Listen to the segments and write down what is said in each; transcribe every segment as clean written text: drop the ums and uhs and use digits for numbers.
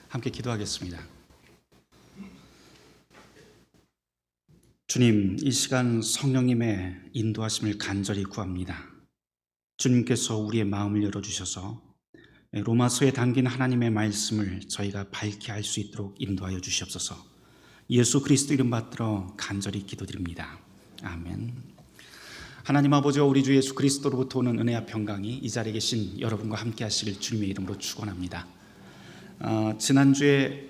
함께 기도하겠습니다. 주님, 이 시간 성령님의 인도하심을 간절히 구합니다. 주님께서 우리의 마음을 열어주셔서 로마서에 담긴 하나님의 말씀을 저희가 밝게 알 수 있도록 인도하여 주시옵소서. 예수 그리스도 이름 받들어 간절히 기도드립니다. 아멘. 하나님 아버지와 우리 주 예수 그리스도로부터 오는 은혜와 평강이 이 자리에 계신 여러분과 함께 하시길 주님의 이름으로 축원합니다. 지난주에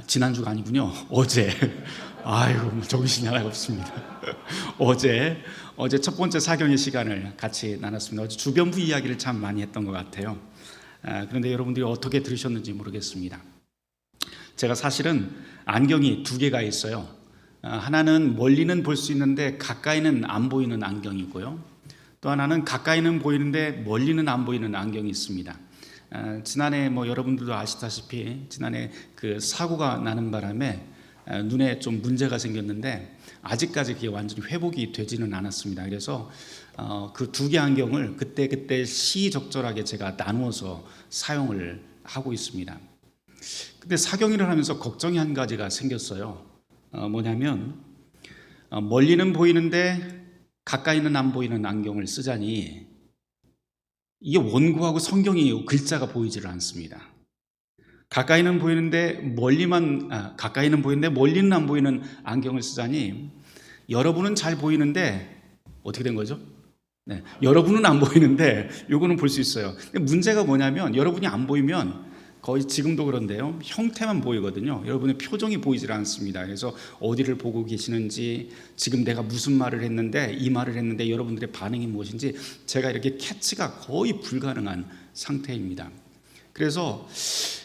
지난주가 아니군요. 어제 아이고 정신이 하나가 없습니다. 어제 첫 번째 사경의 시간을 같이 나눴습니다. 어제 주변부 이야기를 참 많이 했던 것 같아요. 그런데 여러분들이 어떻게 들으셨는지 모르겠습니다. 제가 사실은 안경이 두 개가 있어요. 하나는 멀리는 볼 수 있는데 가까이는 안 보이는 안경이고요. 또 하나는 가까이는 보이는데 멀리는 안 보이는 안경이 있습니다. 지난해 여러분들도 아시다시피 지난해 그 사고가 나는 바람에 눈에 좀 문제가 생겼는데 아직까지 그게 완전히 회복이 되지는 않았습니다. 그래서 그 두 개 안경을 그때 시적절하게 제가 나누어서 사용을 하고 있습니다. 근데 사경일을 하면서 걱정이 한 가지가 생겼어요. 뭐냐면 멀리는 보이는데 가까이는 안 보이는 안경을 쓰자니 이게 원고하고 성경이 글자가 보이지를 않습니다. 가까이는 보이는데 가까이는 보이는데 멀리는 안 보이는 안경을 쓰자니 여러분은 잘 보이는데 어떻게 된 거죠? 네, 여러분은 안 보이는데 요거는 볼 수 있어요. 근데 문제가 뭐냐면 여러분이 안 보이면 거의 지금도 그런데요, 형태만 보이거든요. 여러분의 표정이 보이질 않습니다. 그래서 어디를 보고 계시는지, 지금 내가 무슨 말을 했는데, 이 말을 했는데 여러분들의 반응이 무엇인지 제가 이렇게 캐치가 거의 불가능한 상태입니다. 그래서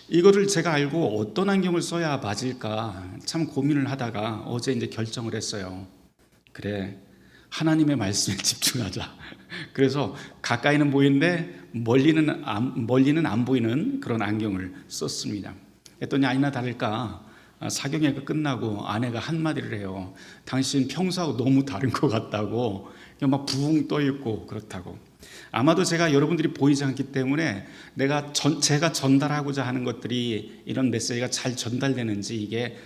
이거를 제가 알고 어떤 안경을 써야 맞을까 참 고민을 하다가 어제 이제 결정을 했어요. 그래, 하나님의 말씀에 집중하자. 그래서 가까이는 보이는데 멀리는 안 보이는 그런 안경을 썼습니다. 했더니 아니나 다를까 사경회가 끝나고 아내가 한마디를 해요. 당신 평소하고 너무 다른 것 같다고. 막 붕 떠 있고 그렇다고. 아마도 제가 여러분들이 보이지 않기 때문에 제가 전달하고자 하는 것들이, 이런 메시지가 잘 전달되는지 이게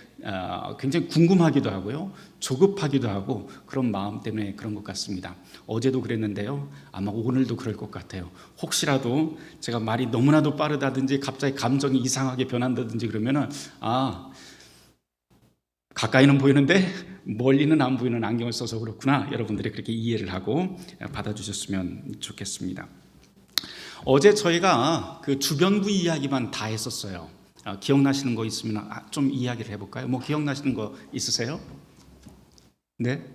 굉장히 궁금하기도 하고요, 조급하기도 하고 그런 마음 때문에 그런 것 같습니다. 어제도 그랬는데요, 아마 오늘도 그럴 것 같아요. 혹시라도 제가 말이 너무나도 빠르다든지 갑자기 감정이 이상하게 변한다든지 그러면은 가까이는 보이는데 멀리는 안 보이는 안경을 써서 그렇구나, 여러분들이 그렇게 이해를 하고 받아주셨으면 좋겠습니다. 어제 저희가 그 주변부 이야기만 다 했었어요. 기억나시는 거 있으면 좀 이야기를 해볼까요? 기억나시는 거 있으세요? 네,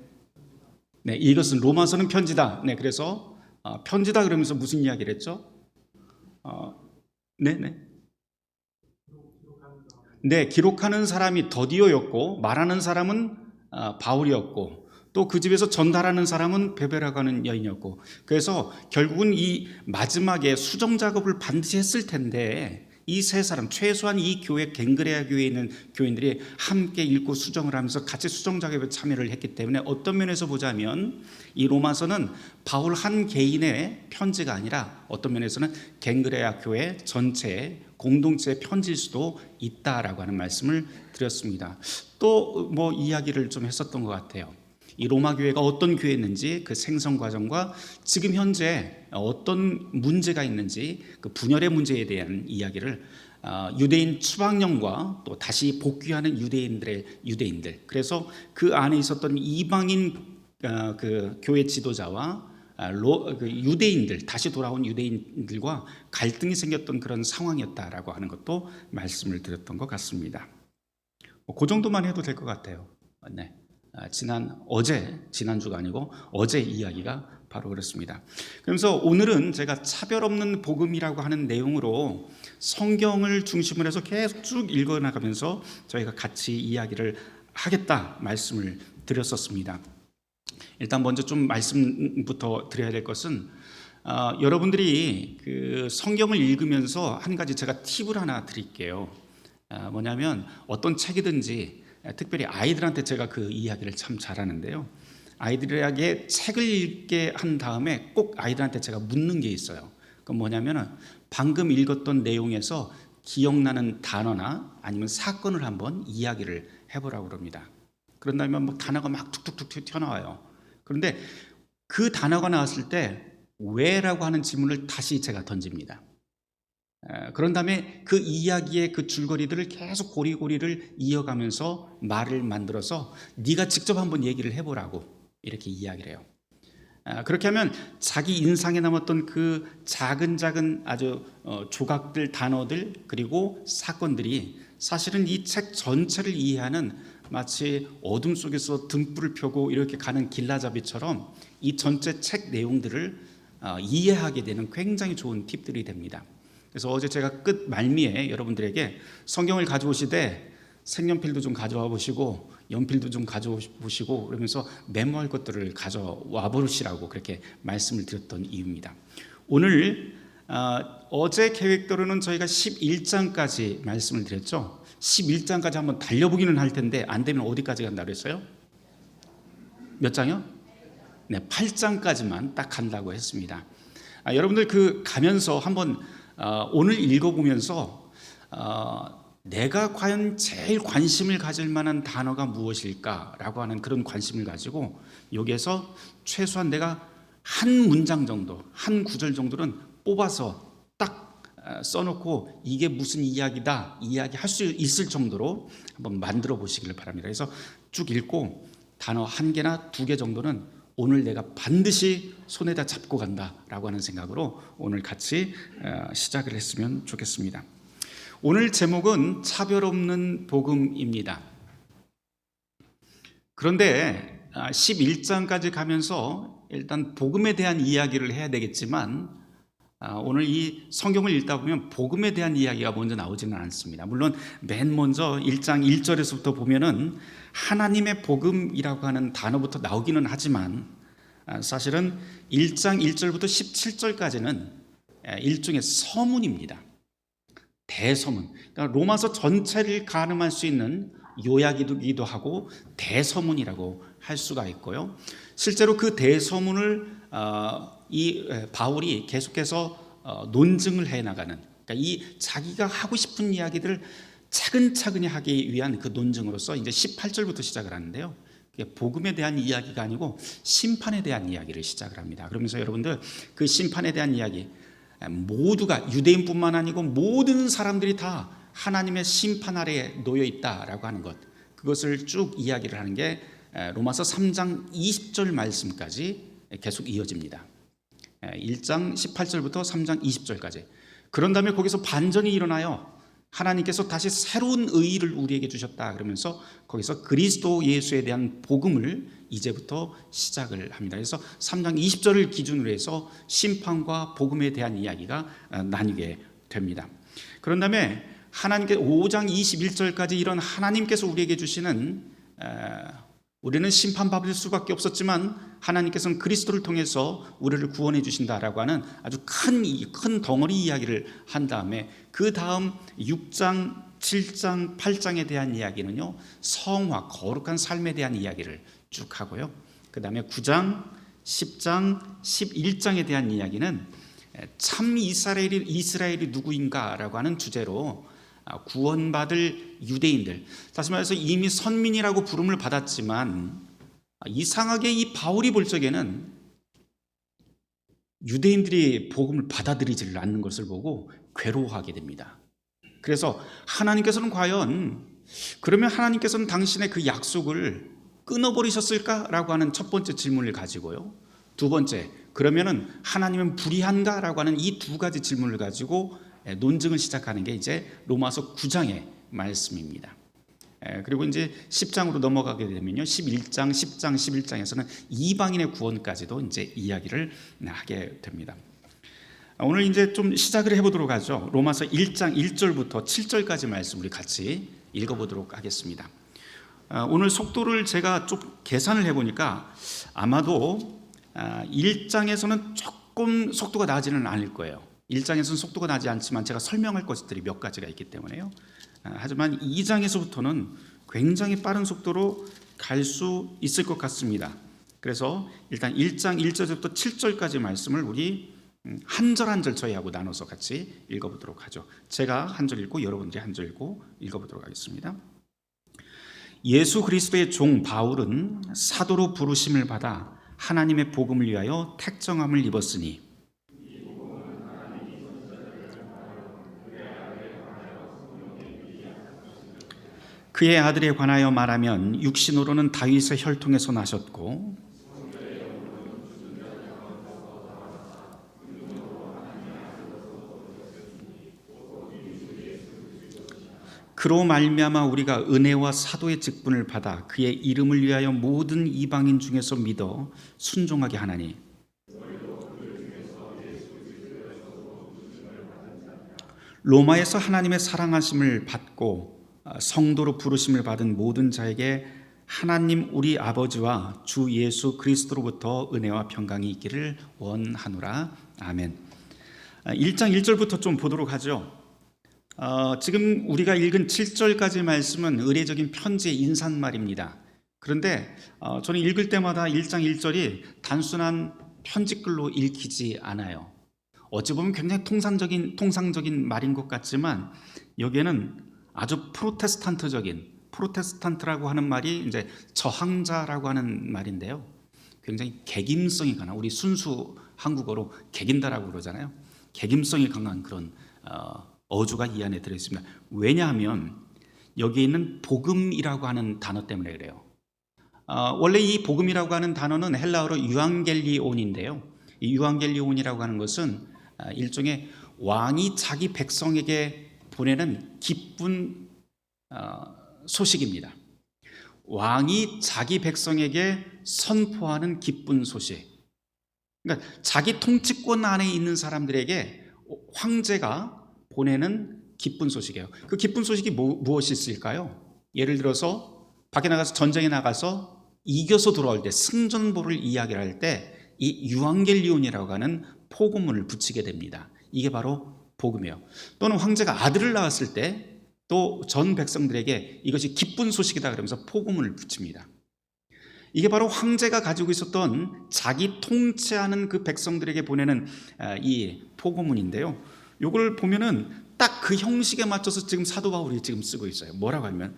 이것은 로마서는 편지다. 네, 그래서 편지다 그러면서 무슨 이야기를 했죠? 네, 기록하는 사람이 더디오였고 말하는 사람은 바울이었고 또 그 집에서 전달하는 사람은 베베라고 하는 여인이었고, 그래서 결국은 이 마지막에 수정 작업을 반드시 했을 텐데 이 세 사람, 최소한 이 교회 갱그레아 교회에 있는 교인들이 함께 읽고 수정을 하면서 같이 수정 작업에 참여를 했기 때문에 어떤 면에서 보자면 이 로마서는 바울 한 개인의 편지가 아니라 어떤 면에서는 갱그레아 교회 전체의 공동체의 편지일 수도 있다라고 하는 말씀을 드렸습니다. 또 이야기를 좀 했었던 것 같아요. 이 로마 교회가 어떤 교회였는지, 그 생성 과정과 지금 현재 어떤 문제가 있는지, 그 분열의 문제에 대한 이야기를 유대인 추방령과 또 다시 복귀하는 유대인들, 그래서 그 안에 있었던 이방인 그 교회 지도자와 그 유대인들, 다시 돌아온 유대인들과 갈등이 생겼던 그런 상황이었다라고 하는 것도 말씀을 드렸던 것 같습니다. 그 정도만 해도 될 것 같아요. 네. 지난주가 아니고 어제 이야기가 바로 그렇습니다. 그러면서 오늘은 제가 차별 없는 복음이라고 하는 내용으로 성경을 중심으로 해서 계속 쭉 읽어나가면서 저희가 같이 이야기를 하겠다 말씀을 드렸었습니다. 일단 먼저 좀 말씀부터 드려야 될 것은 여러분들이 그 성경을 읽으면서 한 가지 제가 팁을 하나 드릴게요. 뭐냐면 어떤 책이든지, 특별히 아이들한테 제가 그 이야기를 참 잘하는데요, 아이들에게 책을 읽게 한 다음에 꼭 아이들한테 제가 묻는 게 있어요. 그건 뭐냐면 방금 읽었던 내용에서 기억나는 단어나 아니면 사건을 한번 이야기를 해보라고 그럽니다. 그런 다음에 뭐 단어가 막 툭툭툭 튀어나와요. 그런데 그 단어가 나왔을 때 왜라고 하는 질문을 다시 제가 던집니다. 그런 다음에 그 이야기의 그 줄거리들을 계속 고리고리를 이어가면서 말을 만들어서 네가 직접 한번 얘기를 해보라고 이렇게 이야기를 해요. 그렇게 하면 자기 인상에 남았던 그 작은 아주 조각들, 단어들, 그리고 사건들이 사실은 이 책 전체를 이해하는, 마치 어둠 속에서 등불을 펴고 이렇게 가는 길라잡이처럼 이 전체 책 내용들을 이해하게 되는 굉장히 좋은 팁들이 됩니다. 그래서 어제 제가 끝 말미에 여러분들에게 성경을 가져오시되 색연필도 좀 가져와 보시고 연필도 좀 가져와 보시고 그러면서 메모할 것들을 가져와 보시라고 그렇게 말씀을 드렸던 이유입니다. 오늘 어제 계획대로는 저희가 11장까지 말씀을 드렸죠. 11장까지 한번 달려보기는 할 텐데 안 되면 어디까지 간다고 했어요? 몇 장이요? 네, 8장까지만 딱 간다고 했습니다. 여러분들 그 가면서 한번 오늘 읽어보면서 내가 과연 제일 관심을 가질 만한 단어가 무엇일까라고 하는 그런 관심을 가지고 여기에서 최소한 내가 한 문장 정도, 한 구절 정도는 뽑아서 딱 써놓고 이게 무슨 이야기다 이야기할 수 있을 정도로 한번 만들어 보시기를 바랍니다. 그래서 쭉 읽고 단어 한 개나 두 개 정도는 오늘 내가 반드시 손에다 잡고 간다라고 하는 생각으로 오늘 같이 시작을 했으면 좋겠습니다. 오늘 제목은 차별 없는 복음입니다. 그런데 11장까지 가면서 일단 복음에 대한 이야기를 해야 되겠지만 오늘 이 성경을 읽다 보면 복음에 대한 이야기가 먼저 나오지는 않습니다. 물론 맨 먼저 1장 1절에서부터 보면은 하나님의 복음이라고 하는 단어부터 나오기는 하지만 사실은 1장 1절부터 17절까지는 일종의 서문입니다. 대서문. 그러니까 로마서 전체를 가늠할 수 있는 요약이기도 하고 대서문이라고 할 수가 있고요. 실제로 그 대서문을 이 바울이 계속해서 논증을 해나가는, 그러니까 이 자기가 하고 싶은 이야기들을 차근차근히 하기 위한 그 논증으로서 이제 18절부터 시작을 하는데요. 복음에 대한 이야기가 아니고 심판에 대한 이야기를 시작을 합니다. 그러면서 여러분들 그 심판에 대한 이야기, 모두가 유대인뿐만 아니고 모든 사람들이 다 하나님의 심판 아래에 놓여 있다라고 하는 것, 그것을 쭉 이야기를 하는 게 로마서 3장 20절 말씀까지 계속 이어집니다. 1장 18절부터 3장 20절까지. 그런 다음에 거기서 반전이 일어나요. 하나님께서 다시 새로운 의의를 우리에게 주셨다 그러면서 거기서 그리스도 예수에 대한 복음을 이제부터 시작을 합니다. 그래서 3장 20절을 기준으로 해서 심판과 복음에 대한 이야기가 나뉘게 됩니다. 그런 다음에 하나님께 5장 21절까지 이런 하나님께서 우리에게 주시는, 우리는 심판받을 수밖에 없었지만 하나님께서는 그리스도를 통해서 우리를 구원해 주신다라고 하는 아주 큰 덩어리 이야기를 한 다음에 그 다음 6장, 7장, 8장에 대한 이야기는요, 성화, 거룩한 삶에 대한 이야기를 쭉 하고요. 그 다음에 9장, 10장, 11장에 대한 이야기는 참 이스라엘이 누구인가라고 하는 주제로 구원받을 유대인들, 다시 말해서 이미 선민이라고 부름을 받았지만 이상하게 이 바울이 볼 적에는 유대인들이 복음을 받아들이지를 않는 것을 보고 괴로워하게 됩니다. 그래서 하나님께서는 과연, 그러면 하나님께서는 당신의 그 약속을 끊어버리셨을까라고 하는 첫 번째 질문을 가지고요, 두 번째, 그러면은 하나님은 불의한가라고 하는 이 두 가지 질문을 가지고 논증을 시작하는 게 이제 로마서 9장의 말씀입니다. 그리고 이제 10장으로 넘어가게 되면요, 11장, 10장, 11장에서는 이방인의 구원까지도 이제 이야기를 하게 됩니다. 오늘 이제 좀 시작을 해보도록 하죠. 로마서 1장 1절부터 7절까지 말씀 우리 같이 읽어보도록 하겠습니다. 오늘 속도를 제가 좀 계산을 해보니까 아마도 1장에서는 조금 속도가 나지는 않을 거예요. 1장에서는 속도가 나지 않지만 제가 설명할 것들이 몇 가지가 있기 때문에요. 하지만 2장에서부터는 굉장히 빠른 속도로 갈 수 있을 것 같습니다. 그래서 일단 1장 1절부터 7절까지 말씀을 우리 한 절 한 절 저희하고 나눠서 같이 읽어보도록 하죠. 제가 한 절 읽고 여러분들이 한 절 읽고 읽어보도록 하겠습니다. 예수 그리스도의 종 바울은 사도로 부르심을 받아 하나님의 복음을 위하여 택정함을 입었으니 그의 아들에 관하여 말하면 육신으로는 다윗의 혈통에서 나셨고 그로 말미암아 우리가 은혜와 사도의 직분을 받아 그의 이름을 위하여 모든 이방인 중에서 믿어 순종하게 하나니 로마에서 하나님의 사랑하심을 받고 성도로 부르심을 받은 모든 자에게 하나님 우리 아버지와 주 예수 그리스도로부터 은혜와 평강이 있기를 원하노라. 아멘. 1장 1절부터 좀 보도록 하죠. 지금 우리가 읽은 7절까지 말씀은 의례적인 편지의 인사말입니다. 그런데 저는 읽을 때마다 1장 1절이 단순한 편지글로 읽히지 않아요. 어찌 보면 굉장히 통상적인 말인 것 같지만 여기에는 아주 프로테스탄트라고 하는 말이 이제 저항자라고 하는 말인데요. 굉장히 개김성이 강한, 우리 순수 한국어로 개긴다라고 그러잖아요. 개김성이 강한 그런 어조가 이 안에 들어있습니다. 왜냐하면 여기 있는 복음이라고 하는 단어 때문에 그래요. 원래 이 복음이라고 하는 단어는 헬라어로 유앙겔리온인데요. 이 유앙겔리온이라고 하는 것은 일종의 왕이 자기 백성에게 보내는 기쁜 소식입니다. 왕이 자기 백성에게 선포하는 기쁜 소식. 그러니까 자기 통치권 안에 있는 사람들에게 황제가 보내는 기쁜 소식이에요. 그 기쁜 소식이 무엇이 있을까요? 예를 들어서 밖에 나가서 전쟁에 나가서 이겨서 돌아올 때 승전보를 이야기를 할 때 이 유앙겔리온이라고 하는 포고문을 붙이게 됩니다. 이게 바로 복음이에요. 또는 황제가 아들을 낳았을 때 또 전 백성들에게 이것이 기쁜 소식이다 그러면서 포고문을 붙입니다. 이게 바로 황제가 가지고 있었던 자기 통치하는 그 백성들에게 보내는 이 포고문인데요. 이걸 보면은 딱 그 형식에 맞춰서 지금 사도 바울이 지금 쓰고 있어요. 뭐라고 하면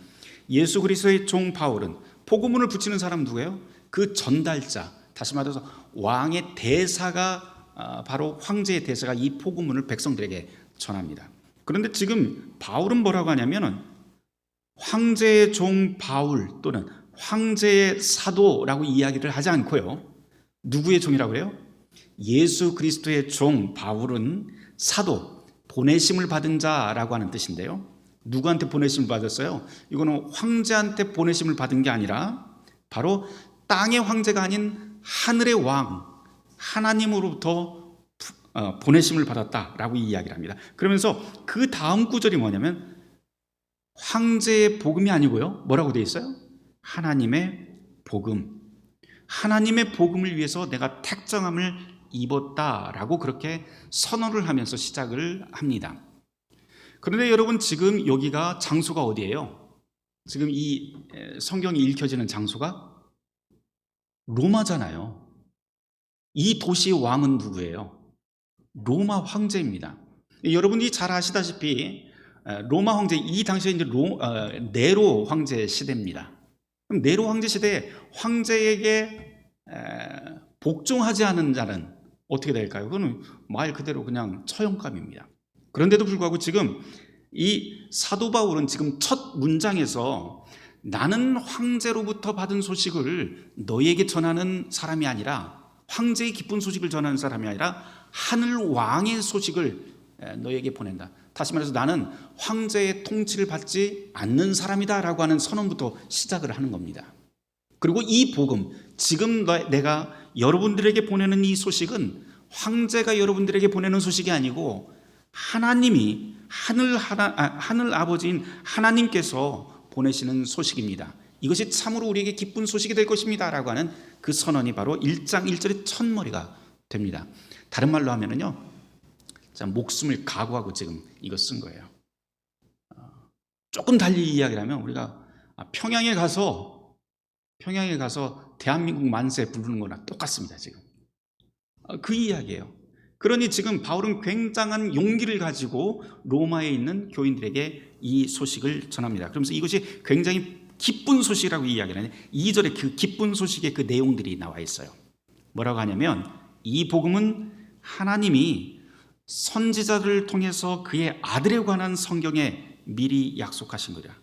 예수 그리스도의 종 바울은 포고문을 붙이는 사람 누구예요? 그 전달자, 다시 말해서 왕의 대사가 바로 황제의 대사가 이 포고문을 백성들에게 전합니다. 그런데 지금 바울은 뭐라고 하냐면은 황제의 종 바울 또는 황제의 사도라고 이야기를 하지 않고요. 누구의 종이라고 그래요? 예수 그리스도의 종 바울은 사도, 보내심을 받은 자라고 하는 뜻인데요. 누구한테 보내심을 받았어요? 이거는 황제한테 보내심을 받은 게 아니라 바로 땅의 황제가 아닌 하늘의 왕, 하나님으로부터 보내심을 받았다라고 이야기를 합니다. 그러면서 그 다음 구절이 뭐냐면 황제의 복음이 아니고요. 뭐라고 되어 있어요? 하나님의 복음. 하나님의 복음을 위해서 내가 택정함을 입었다라고 그렇게 선언을 하면서 시작을 합니다. 그런데 여러분 지금 여기가 장소가 어디예요? 지금 이 성경이 읽혀지는 장소가 로마잖아요. 이 도시의 왕은 누구예요? 로마 황제입니다. 여러분이 잘 아시다시피 로마 황제, 이 당시에 이제 네로 황제 시대입니다. 그럼 네로 황제 시대에 황제에게 복종하지 않은 자는 어떻게 될까요? 그건 말 그대로 그냥 처형감입니다. 그런데도 불구하고 지금 이 사도 바울은 지금 첫 문장에서 나는 황제로부터 받은 소식을 너희에게 전하는 사람이 아니라, 황제의 기쁜 소식을 전하는 사람이 아니라 하늘 왕의 소식을 너희에게 보낸다. 다시 말해서 나는 황제의 통치를 받지 않는 사람이다 라고 하는 선언부터 시작을 하는 겁니다. 그리고 이 복음, 지금 내가 여러분들에게 보내는 이 소식은 황제가 여러분들에게 보내는 소식이 아니고 하나님이 하늘 아버지인 하나님께서 보내시는 소식입니다. 이것이 참으로 우리에게 기쁜 소식이 될 것입니다 라고 하는 그 선언이 바로 1장 1절의 첫머리가 됩니다. 다른 말로 하면은요, 목숨을 각오하고 지금 이거 쓴 거예요. 조금 달리 이야기를 하면 우리가 평양에 가서 대한민국 만세 부르는 거나 똑같습니다. 지금 그 이야기예요. 그러니 지금 바울은 굉장한 용기를 가지고 로마에 있는 교인들에게 이 소식을 전합니다. 그러면서 이것이 굉장히 기쁜 소식이라고 이야기를 하는데 2절에 그 기쁜 소식의 그 내용들이 나와 있어요. 뭐라고 하냐면 이 복음은 하나님이 선지자들을 통해서 그의 아들에 관한 성경에 미리 약속하신 거다.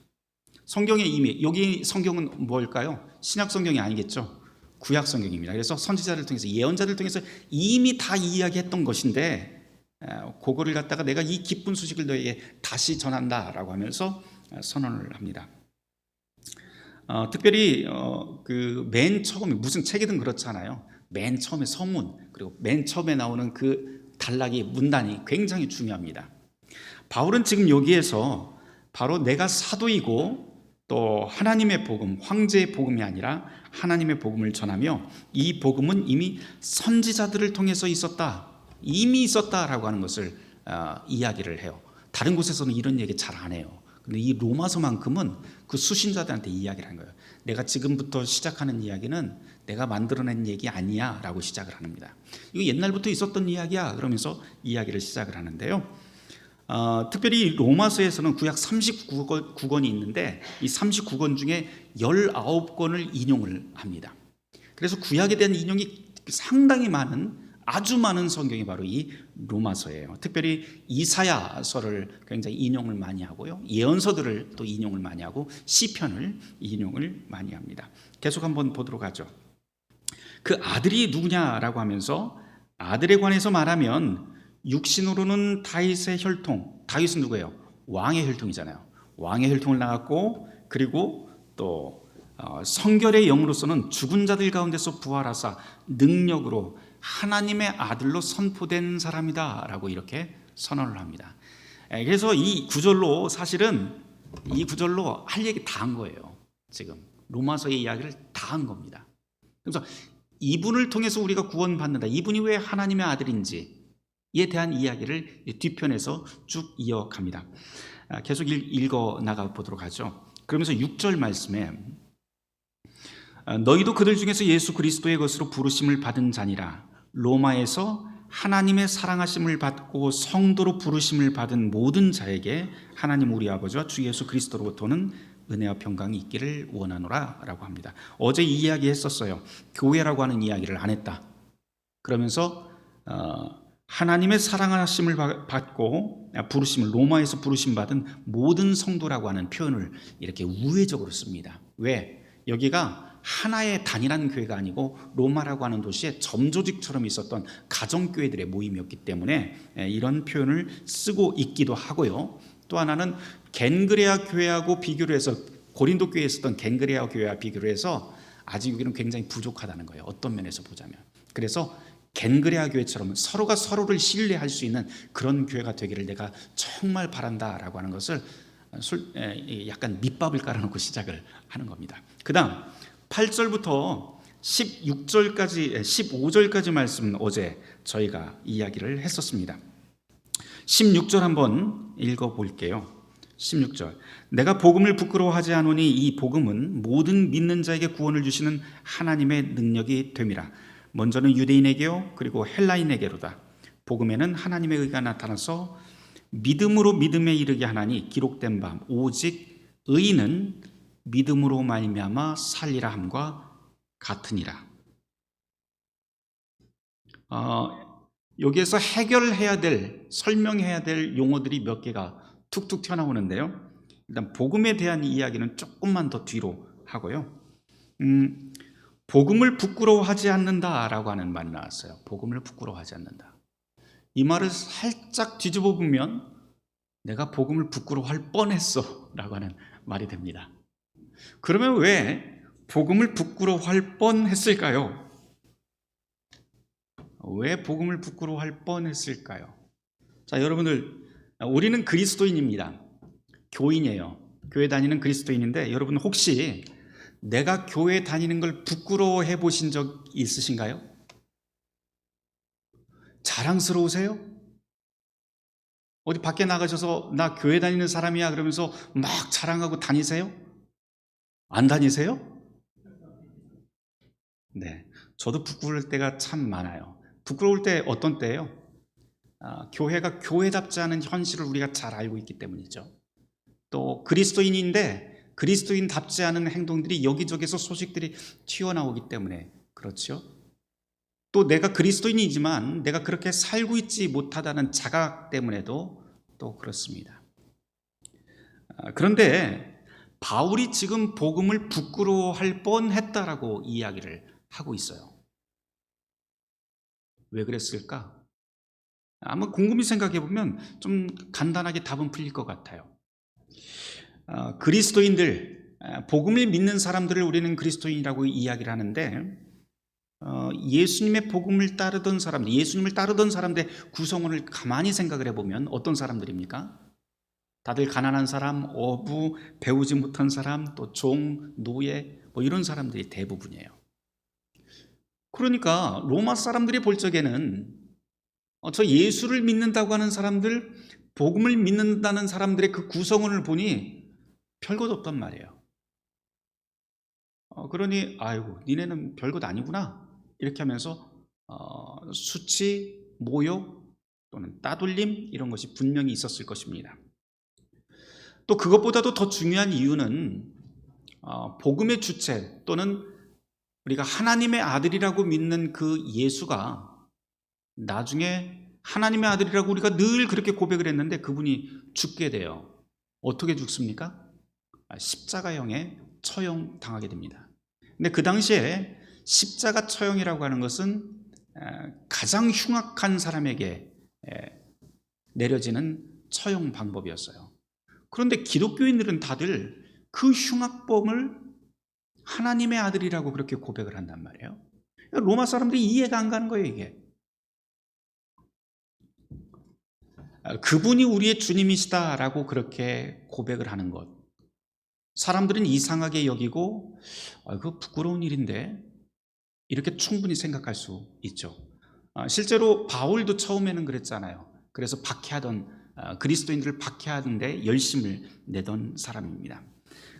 성경에 이미, 여기 성경은 뭘까요? 신약 성경이 아니겠죠. 구약 성경입니다. 그래서 선지자를 통해서, 예언자를 통해서 이미 다 이야기했던 것인데 그거를 갖다가 내가 이 기쁜 소식을 너에게 다시 전한다라고 하면서 선언을 합니다. 특별히 그 맨 처음에 무슨 책이든 그렇잖아요. 맨 처음에 서문, 그리고 맨 처음에 나오는 그 단락이, 문단이 굉장히 중요합니다. 바울은 지금 여기에서 바로 내가 사도이고 또 하나님의 복음, 황제의 복음이 아니라 하나님의 복음을 전하며 이 복음은 이미 선지자들을 통해서 있었다, 이미 있었다라고 하는 것을 이야기를 해요. 다른 곳에서는 이런 얘기 잘 안 해요. 근데 이 로마서만큼은 그 수신자들한테 이야기를 한 거예요. 내가 지금부터 시작하는 이야기는 내가 만들어낸 얘기 아니야 라고 시작을 합니다. 이거 옛날부터 있었던 이야기야 그러면서 이야기를 시작을 하는데요. 특별히 로마서에서는 구약 39권이 있는데 이 39권 중에 19권을 인용을 합니다. 그래서 구약에 대한 인용이 상당히 많은, 아주 많은 성경이 바로 이 로마서예요. 특별히 이사야서를 굉장히 인용을 많이 하고요, 예언서들을 또 인용을 많이 하고 시편을 인용을 많이 합니다. 계속 한번 보도록 하죠. 그 아들이 누구냐라고 하면서 아들에 관해서 말하면 육신으로는 다윗의 혈통, 다윗은 누구예요? 왕의 혈통이잖아요. 왕의 혈통을 낳았고, 그리고 또 성결의 영으로서는 죽은 자들 가운데서 부활하사 능력으로 하나님의 아들로 선포된 사람이다 라고 이렇게 선언을 합니다. 그래서 이 구절로, 사실은 이 구절로 할 얘기 다 한 거예요. 지금 로마서의 이야기를 다 한 겁니다. 그래서 이분을 통해서 우리가 구원받는다, 이분이 왜 하나님의 아들인지 이에 대한 이야기를 뒤편에서 쭉 이어갑니다. 계속 읽어 나가 보도록 하죠. 그러면서 6절 말씀에 너희도 그들 중에서 예수 그리스도의 것으로 부르심을 받은 자니라. 로마에서 하나님의 사랑하심을 받고 성도로 부르심을 받은 모든 자에게 하나님 우리 아버지와 주 예수 그리스도로부터는 은혜와 평강이 있기를 원하노라 라고 합니다. 어제 이 이야기 했었어요. 교회라고 하는 이야기를 안 했다. 그러면서 하나님의 사랑하심을 받고 부르심을, 로마에서 부르심 받은 모든 성도라고 하는 표현을 이렇게 우회적으로 씁니다. 왜? 여기가 하나의 단일한 교회가 아니고 로마라고 하는 도시에 점조직처럼 있었던 가정교회들의 모임이었기 때문에 이런 표현을 쓰고 있기도 하고요. 또 하나는 겐그레아 교회하고 비교를 해서, 고린도 교회에 있었던 겐그레아 교회와 비교를 해서 아직 여기는 굉장히 부족하다는 거예요. 어떤 면에서 보자면. 그래서 겐그레아 교회처럼 서로가 서로를 신뢰할 수 있는 그런 교회가 되기를 내가 정말 바란다라고 하는 것을 약간 밑밥을 깔아놓고 시작을 하는 겁니다. 그 다음 8절부터 16절까지 15절까지 말씀은 어제 저희가 이야기를 했었습니다. 16절 한번 읽어볼게요. 16절 내가 복음을 부끄러워하지 않으니 이 복음은 모든 믿는 자에게 구원을 주시는 하나님의 능력이 됨이라. 먼저는 유대인에게요 그리고 헬라인에게로다. 복음에는 하나님의 의가 나타나서 믿음으로 믿음에 이르게 하나니 기록된 바 오직 의인은 믿음으로 말미암아 살리라 함과 같으니라. 여기에서 해결해야 될, 설명해야 될 용어들이 몇 개가 툭툭 튀어나오는데요. 일단 복음에 대한 이야기는 조금만 더 뒤로 하고요. 복음을 부끄러워하지 않는다라고 하는 말이 나왔어요. 복음을 부끄러워하지 않는다. 이 말을 살짝 뒤집어 보면 내가 복음을 부끄러워할 뻔했어 라고 하는 말이 됩니다. 그러면 왜 복음을 부끄러워할 뻔했을까요? 왜 복음을 부끄러워할 뻔했을까요? 자, 여러분들, 우리는 그리스도인입니다. 교인이에요. 교회 다니는 그리스도인인데 여러분 혹시 내가 교회 다니는 걸 부끄러워해 보신 적 있으신가요? 자랑스러우세요? 어디 밖에 나가셔서 나 교회 다니는 사람이야 그러면서 막 자랑하고 다니세요? 안 다니세요? 네, 저도 부끄러울 때가 참 많아요. 부끄러울 때 어떤 때예요? 교회가 교회답지 않은 현실을 우리가 잘 알고 있기 때문이죠. 또 그리스도인인데 그리스도인답지 않은 행동들이 여기저기서 소식들이 튀어나오기 때문에 그렇죠. 또 내가 그리스도인이지만 내가 그렇게 살고 있지 못하다는 자각 때문에도 또 그렇습니다. 그런데 바울이 지금 복음을 부끄러워할 뻔했다라고 이야기를 하고 있어요. 왜 그랬을까? 한번 곰곰이 생각해 보면 좀 간단하게 답은 풀릴 것 같아요. 그리스도인들, 복음을 믿는 사람들을 우리는 그리스도인이라고 이야기를 하는데 예수님의 복음을 따르던 사람들, 예수님을 따르던 사람들의 구성원을 가만히 생각을 해보면 어떤 사람들입니까? 다들 가난한 사람, 어부, 배우지 못한 사람, 또 종, 노예 뭐 이런 사람들이 대부분이에요. 그러니까 로마 사람들이 볼 적에는 저 예수를 믿는다고 하는 사람들, 복음을 믿는다는 사람들의 그 구성원을 보니 별것 없단 말이에요. 그러니 아이고 니네는 별것 아니구나 이렇게 하면서 수치, 모욕 또는 따돌림 이런 것이 분명히 있었을 것입니다. 또 그것보다도 더 중요한 이유는 복음의 주체 또는 우리가 하나님의 아들이라고 믿는 그 예수가 나중에 하나님의 아들이라고 우리가 늘 그렇게 고백을 했는데 그분이 죽게 돼요. 어떻게 죽습니까? 십자가형에 처형당하게 됩니다. 근데 그 당시에 십자가 처형이라고 하는 것은 가장 흉악한 사람에게 내려지는 처형 방법이었어요. 그런데 기독교인들은 다들 그 흉악범을 하나님의 아들이라고 그렇게 고백을 한단 말이에요. 로마 사람들이 이해가 안 가는 거예요, 이게. 그분이 우리의 주님이시다라고 그렇게 고백을 하는 것. 사람들은 이상하게 여기고 그 부끄러운 일인데 이렇게 충분히 생각할 수 있죠. 실제로 바울도 처음에는 그랬잖아요. 그래서 박해하던 그리스도인들을 박해하는데 열심을 내던 사람입니다.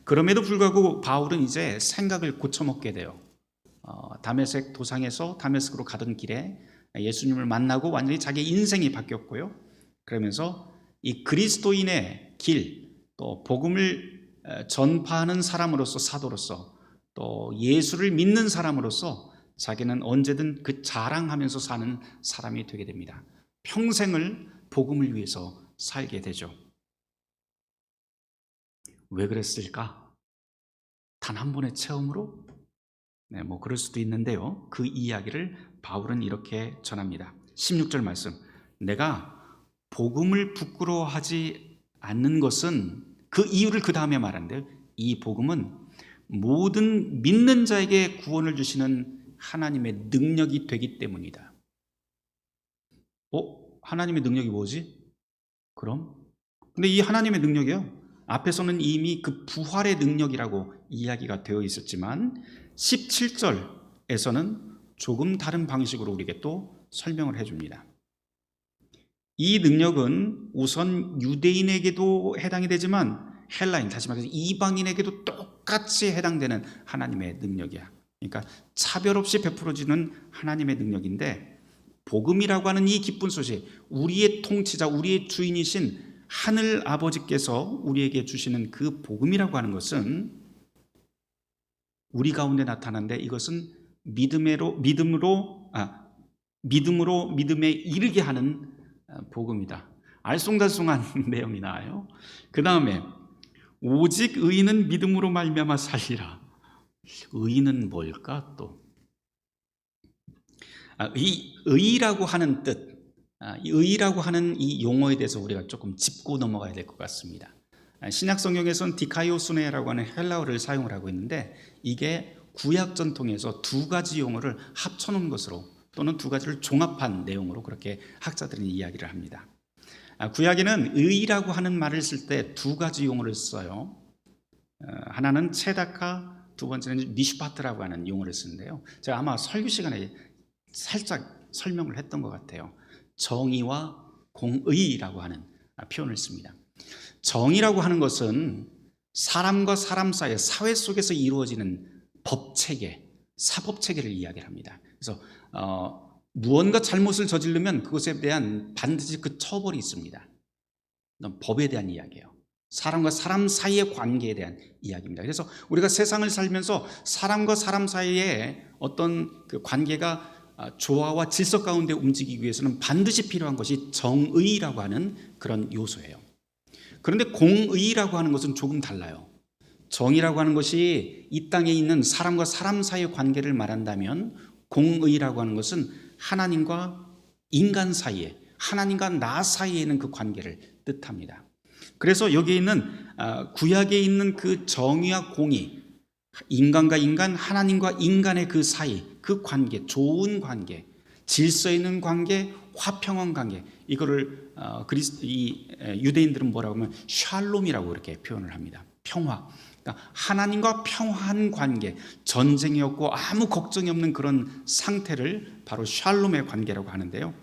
그럼에도 불구하고 바울은 이제 생각을 고쳐먹게 돼요. 다메섹 도상에서 다메섹으로 가던 길에 예수님을 만나고 완전히 자기 인생이 바뀌었고요. 그러면서 이 그리스도인의 길, 또 복음을 전파하는 사람으로서, 사도로서, 또 예수를 믿는 사람으로서 자기는 언제든 그 자랑하면서 사는 사람이 되게 됩니다. 평생을 복음을 위해서 살게 되죠. 왜 그랬을까? 단 한 번의 체험으로? 네, 뭐 그럴 수도 있는데요. 그 이야기를 바울은 이렇게 전합니다. 16절 말씀. 내가 복음을 부끄러워하지 않는 것은 그 이유를 그 다음에 말하는데요. 이 복음은 모든 믿는 자에게 구원을 주시는 하나님의 능력이 되기 때문이다. 하나님의 능력이 뭐지? 그럼? 근데 이 하나님의 능력이요. 앞에서는 이미 그 부활의 능력이라고 이야기가 되어 있었지만 17절에서는 조금 다른 방식으로 우리에게 또 설명을 해줍니다. 이 능력은 우선 유대인에게도 해당이 되지만 헬라인, 다시 말해서 이방인에게도 똑같이 해당되는 하나님의 능력이야. 그러니까 차별 없이 베풀어지는 하나님의 능력인데 복음이라고 하는 이 기쁜 소식, 우리의 통치자, 우리의 주인이신 하늘 아버지께서 우리에게 주시는 그 복음이라고 하는 것은 우리 가운데 나타나는데 이것은 믿음으로 믿음에 이르게 하는 복음이다. 알쏭달쏭한 내용이 나와요. 그 다음에 오직 의인은 믿음으로 말미암아 살리라. 의인은 뭘까 또? 의라고 하는 뜻, 의라고 하는 이 용어에 대해서 우리가 조금 짚고 넘어가야 될 것 같습니다. 신약 성경에서는 디카이오수네라고 하는 헬라어를 사용을 하고 있는데 이게 구약 전통에서 두 가지 용어를 합쳐놓은 것으로 또는 두 가지를 종합한 내용으로 그렇게 학자들은 이야기를 합니다. 구약에는 의라고 하는 말을 쓸 때 두 가지 용어를 써요. 하나는 체다카, 두 번째는 미슈파트라고 하는 용어를 쓰는데요. 제가 아마 설교 시간에 살짝 설명을 했던 것 같아요. 정의와 공의라고 하는 표현을 씁니다. 정의라고 하는 것은 사람과 사람 사이, 사회 속에서 이루어지는 법체계, 사법체계를 이야기합니다. 그래서 무언가 잘못을 저지르면 그것에 대한 반드시 그 처벌이 있습니다. 이건 법에 대한 이야기예요. 사람과 사람 사이의 관계에 대한 이야기입니다. 그래서 우리가 세상을 살면서 사람과 사람 사이의 어떤 그 관계가 조화와 질서 가운데 움직이기 위해서는 반드시 필요한 것이 정의라고 하는 그런 요소예요. 그런데 공의라고 하는 것은 조금 달라요. 정의라고 하는 것이 이 땅에 있는 사람과 사람 사이의 관계를 말한다면, 공의라고 하는 것은 하나님과 인간 사이에, 하나님과 나 사이에 있는 그 관계를 뜻합니다. 그래서 여기에 있는 구약에 있는 그 정의와 공의, 인간과 인간, 하나님과 인간의 그 사이, 그 관계, 좋은 관계, 질서 있는 관계, 화평한 관계, 이거를 유대인들은 뭐라고 하면 샬롬이라고 이렇게 표현을 합니다. 평화. 그러니까 하나님과 평화한 관계, 전쟁이 없고 아무 걱정이 없는 그런 상태를 바로 샬롬의 관계라고 하는데요.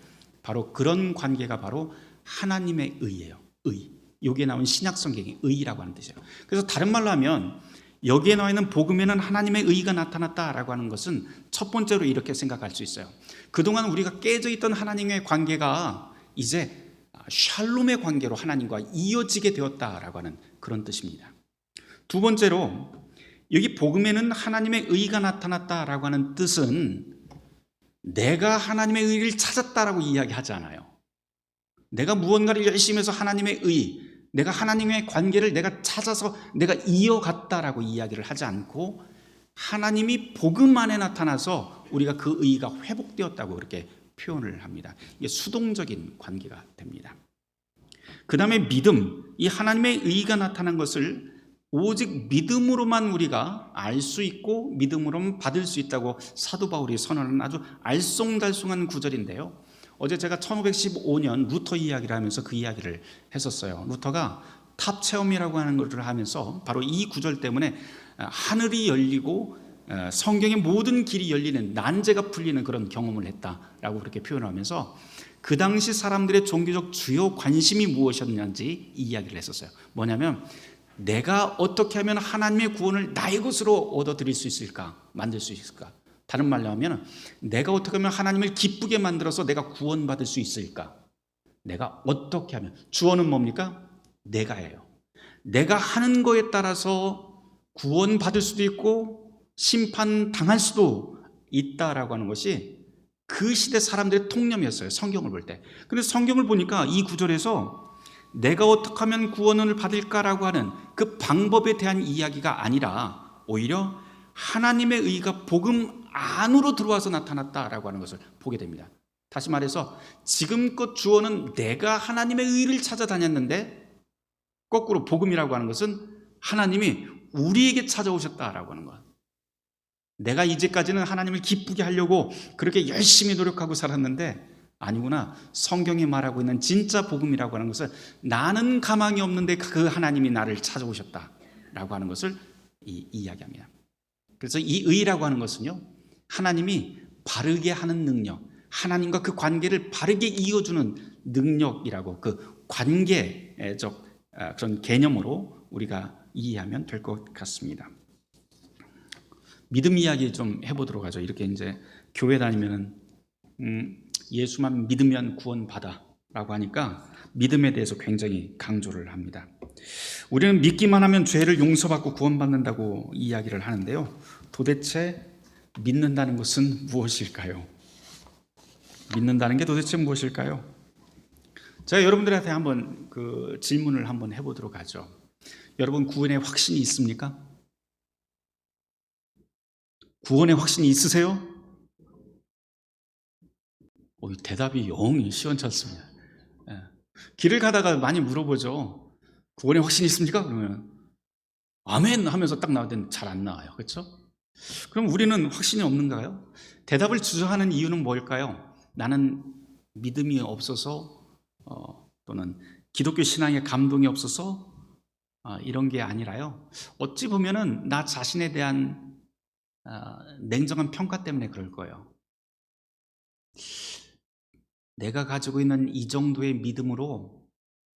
바로 그런 관계가 바로 하나님의 의예요. 의. 여기에 나온 신약 성경이 의라고 하는 뜻이에요. 그래서 다른 말로 하면 여기에 나와 있는 복음에는 하나님의 의가 나타났다라고 하는 것은 첫 번째로 이렇게 생각할 수 있어요. 그동안 우리가 깨져 있던 하나님의 관계가 이제 샬롬의 관계로 하나님과 이어지게 되었다라고 하는 그런 뜻입니다. 두 번째로 여기 복음에는 하나님의 의가 나타났다라고 하는 뜻은 내가 하나님의 의를 찾았다라고 이야기하지 않아요. 내가 무언가를 열심히 해서 하나님의 의, 내가 하나님의 관계를 내가 찾아서 내가 이어갔다라고 이야기를 하지 않고, 하나님이 복음 안에 나타나서 우리가 그 의가 회복되었다고 그렇게 표현을 합니다. 이게 수동적인 관계가 됩니다. 그 다음에 믿음, 이 하나님의 의가 나타난 것을 오직 믿음으로만 우리가 알 수 있고 믿음으로만 받을 수 있다고 사도 바울이 선언하는 아주 알쏭달쏭한 구절인데요. 어제 제가 1515년 루터 이야기를 하면서 그 이야기를 했었어요. 루터가 탑 체험이라고 하는 것을 하면서 바로 이 구절 때문에 하늘이 열리고 성경의 모든 길이 열리는, 난제가 풀리는 그런 경험을 했다라고 그렇게 표현하면서 그 당시 사람들의 종교적 주요 관심이 무엇이었는지 이 이야기를 했었어요. 뭐냐면 내가 어떻게 하면 하나님의 구원을 나의 것으로 얻어들일 수 있을까, 만들 수 있을까. 다른 말로 하면 내가 어떻게 하면 하나님을 기쁘게 만들어서 내가 구원받을 수 있을까. 내가 어떻게 하면, 주어는 뭡니까? 내가예요. 내가 하는 거에 따라서 구원받을 수도 있고 심판당할 수도 있다라고 하는 것이 그 시대 사람들의 통념이었어요, 성경을 볼 때. 근데 성경을 보니까 이 구절에서 내가 어떻게 하면 구원을 받을까라고 하는 그 방법에 대한 이야기가 아니라 오히려 하나님의 의가 복음 안으로 들어와서 나타났다라고 하는 것을 보게 됩니다. 다시 말해서 지금껏 주어는 내가 하나님의 의를 찾아다녔는데, 거꾸로 복음이라고 하는 것은 하나님이 우리에게 찾아오셨다라고 하는 것. 내가 이제까지는 하나님을 기쁘게 하려고 그렇게 열심히 노력하고 살았는데 아니구나. 성경이 말하고 있는 진짜 복음이라고 하는 것은 나는 가망이 없는데 그 하나님이 나를 찾아오셨다라고 하는 것을 이야기합니다. 그래서 이 의라고 하는 것은요, 하나님이 바르게 하는 능력, 하나님과 그 관계를 바르게 이어주는 능력이라고, 그 관계적 그런 개념으로 우리가 이해하면 될 것 같습니다. 믿음 이야기 좀 해보도록 하죠. 이렇게 이제 교회 다니면은 예수만 믿으면 구원받아 라고 하니까 믿음에 대해서 굉장히 강조를 합니다. 우리는 믿기만 하면 죄를 용서받고 구원받는다고 이야기를 하는데요. 도대체 믿는다는 것은 무엇일까요? 믿는다는 게 도대체 무엇일까요? 제가 여러분들한테 한번 그 질문을 한번 해보도록 하죠. 여러분, 구원의 확신이 있습니까? 구원의 확신이 있으세요? 대답이 영 시원찮습니다. 길을 가다가 많이 물어보죠. 구원의 확신이 있습니까? 그러면 아멘 하면서 딱 나오는데 잘 안 나와요. 그렇죠? 그럼 우리는 확신이 없는가요? 대답을 주저하는 이유는 뭘까요? 나는 믿음이 없어서 또는 기독교 신앙에 감동이 없어서 이런 게 아니라요. 어찌 보면은 나 자신에 대한 냉정한 평가 때문에 그럴 거예요. 내가 가지고 있는 이 정도의 믿음으로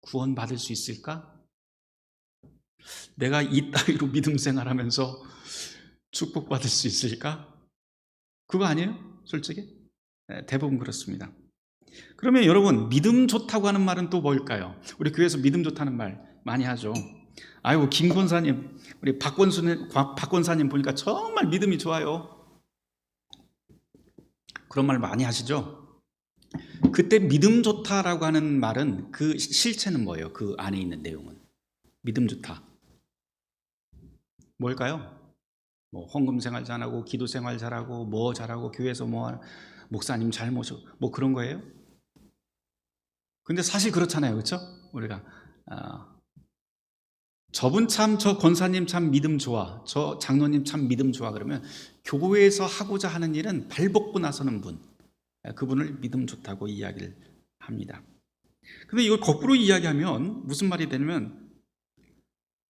구원받을 수 있을까? 내가 이 따위로 믿음 생활하면서 축복받을 수 있을까? 그거 아니에요? 솔직히? 대부분 그렇습니다. 그러면 여러분, 믿음 좋다고 하는 말은 또 뭘까요? 우리 교회에서 믿음 좋다는 말 많이 하죠. 아이고, 김 권사님, 우리 박 권사님 보니까 정말 믿음이 좋아요. 그런 말 많이 하시죠? 그때 믿음 좋다라고 하는 말은 그 실체는 뭐예요? 그 안에 있는 내용은. 믿음 좋다. 뭘까요? 뭐 헌금 생활 잘하고 기도 생활 잘하고 뭐 잘하고 교회에서 뭐 목사님 잘 모셔 뭐 그런 거예요? 근데 사실 그렇잖아요, 그렇죠? 우리가 저분 참, 저 권사님 참 믿음 좋아, 저 장로님 참 믿음 좋아 그러면 교회에서 하고자 하는 일은 발벗고 나서는 분, 그분을 믿음 좋다고 이야기를 합니다. 근데 이걸 거꾸로 이야기하면 무슨 말이 되냐면,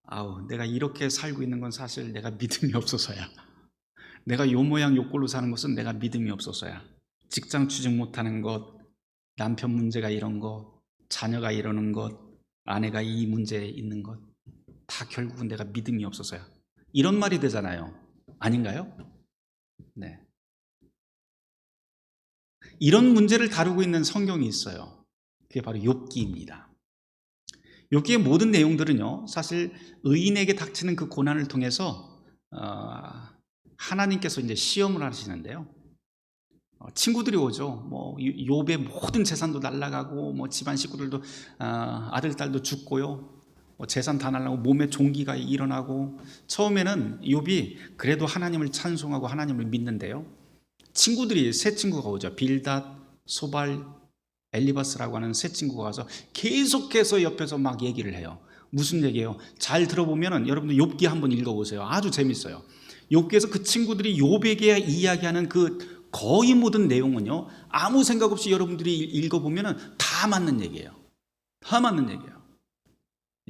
아우, 내가 이렇게 살고 있는 건 사실 내가 믿음이 없어서야. 내가 요 모양 요 꼴로 사는 것은 내가 믿음이 없어서야. 직장 취직 못하는 것, 남편 문제가 이런 것, 자녀가 이러는 것, 아내가 이 문제에 있는 것, 다 결국은 내가 믿음이 없어서야. 이런 말이 되잖아요. 아닌가요? 네. 이런 문제를 다루고 있는 성경이 있어요. 그게 바로 욥기입니다. 욥기의 모든 내용들은요, 사실 의인에게 닥치는 그 고난을 통해서 하나님께서 이제 시험을 하시는데요. 친구들이 오죠. 뭐 욥의 모든 재산도 날아가고 뭐 집안 식구들도 아들 딸도 죽고요. 뭐 재산 다 날아가고 몸에 종기가 일어나고 처음에는 욥이 그래도 하나님을 찬송하고 하나님을 믿는데요. 친구들이 세 친구가 오죠. 빌닷, 소발, 엘리바스라고 하는 세 친구가 와서 계속해서 옆에서 막 얘기를 해요. 무슨 얘기예요? 잘 들어보면은 여러분들 욥기 한번 읽어보세요. 아주 재밌어요. 욥기에서 그 친구들이 욥에게 이야기하는 그 거의 모든 내용은요, 아무 생각 없이 여러분들이 읽어보면은 다 맞는 얘기예요. 다 맞는 얘기예요.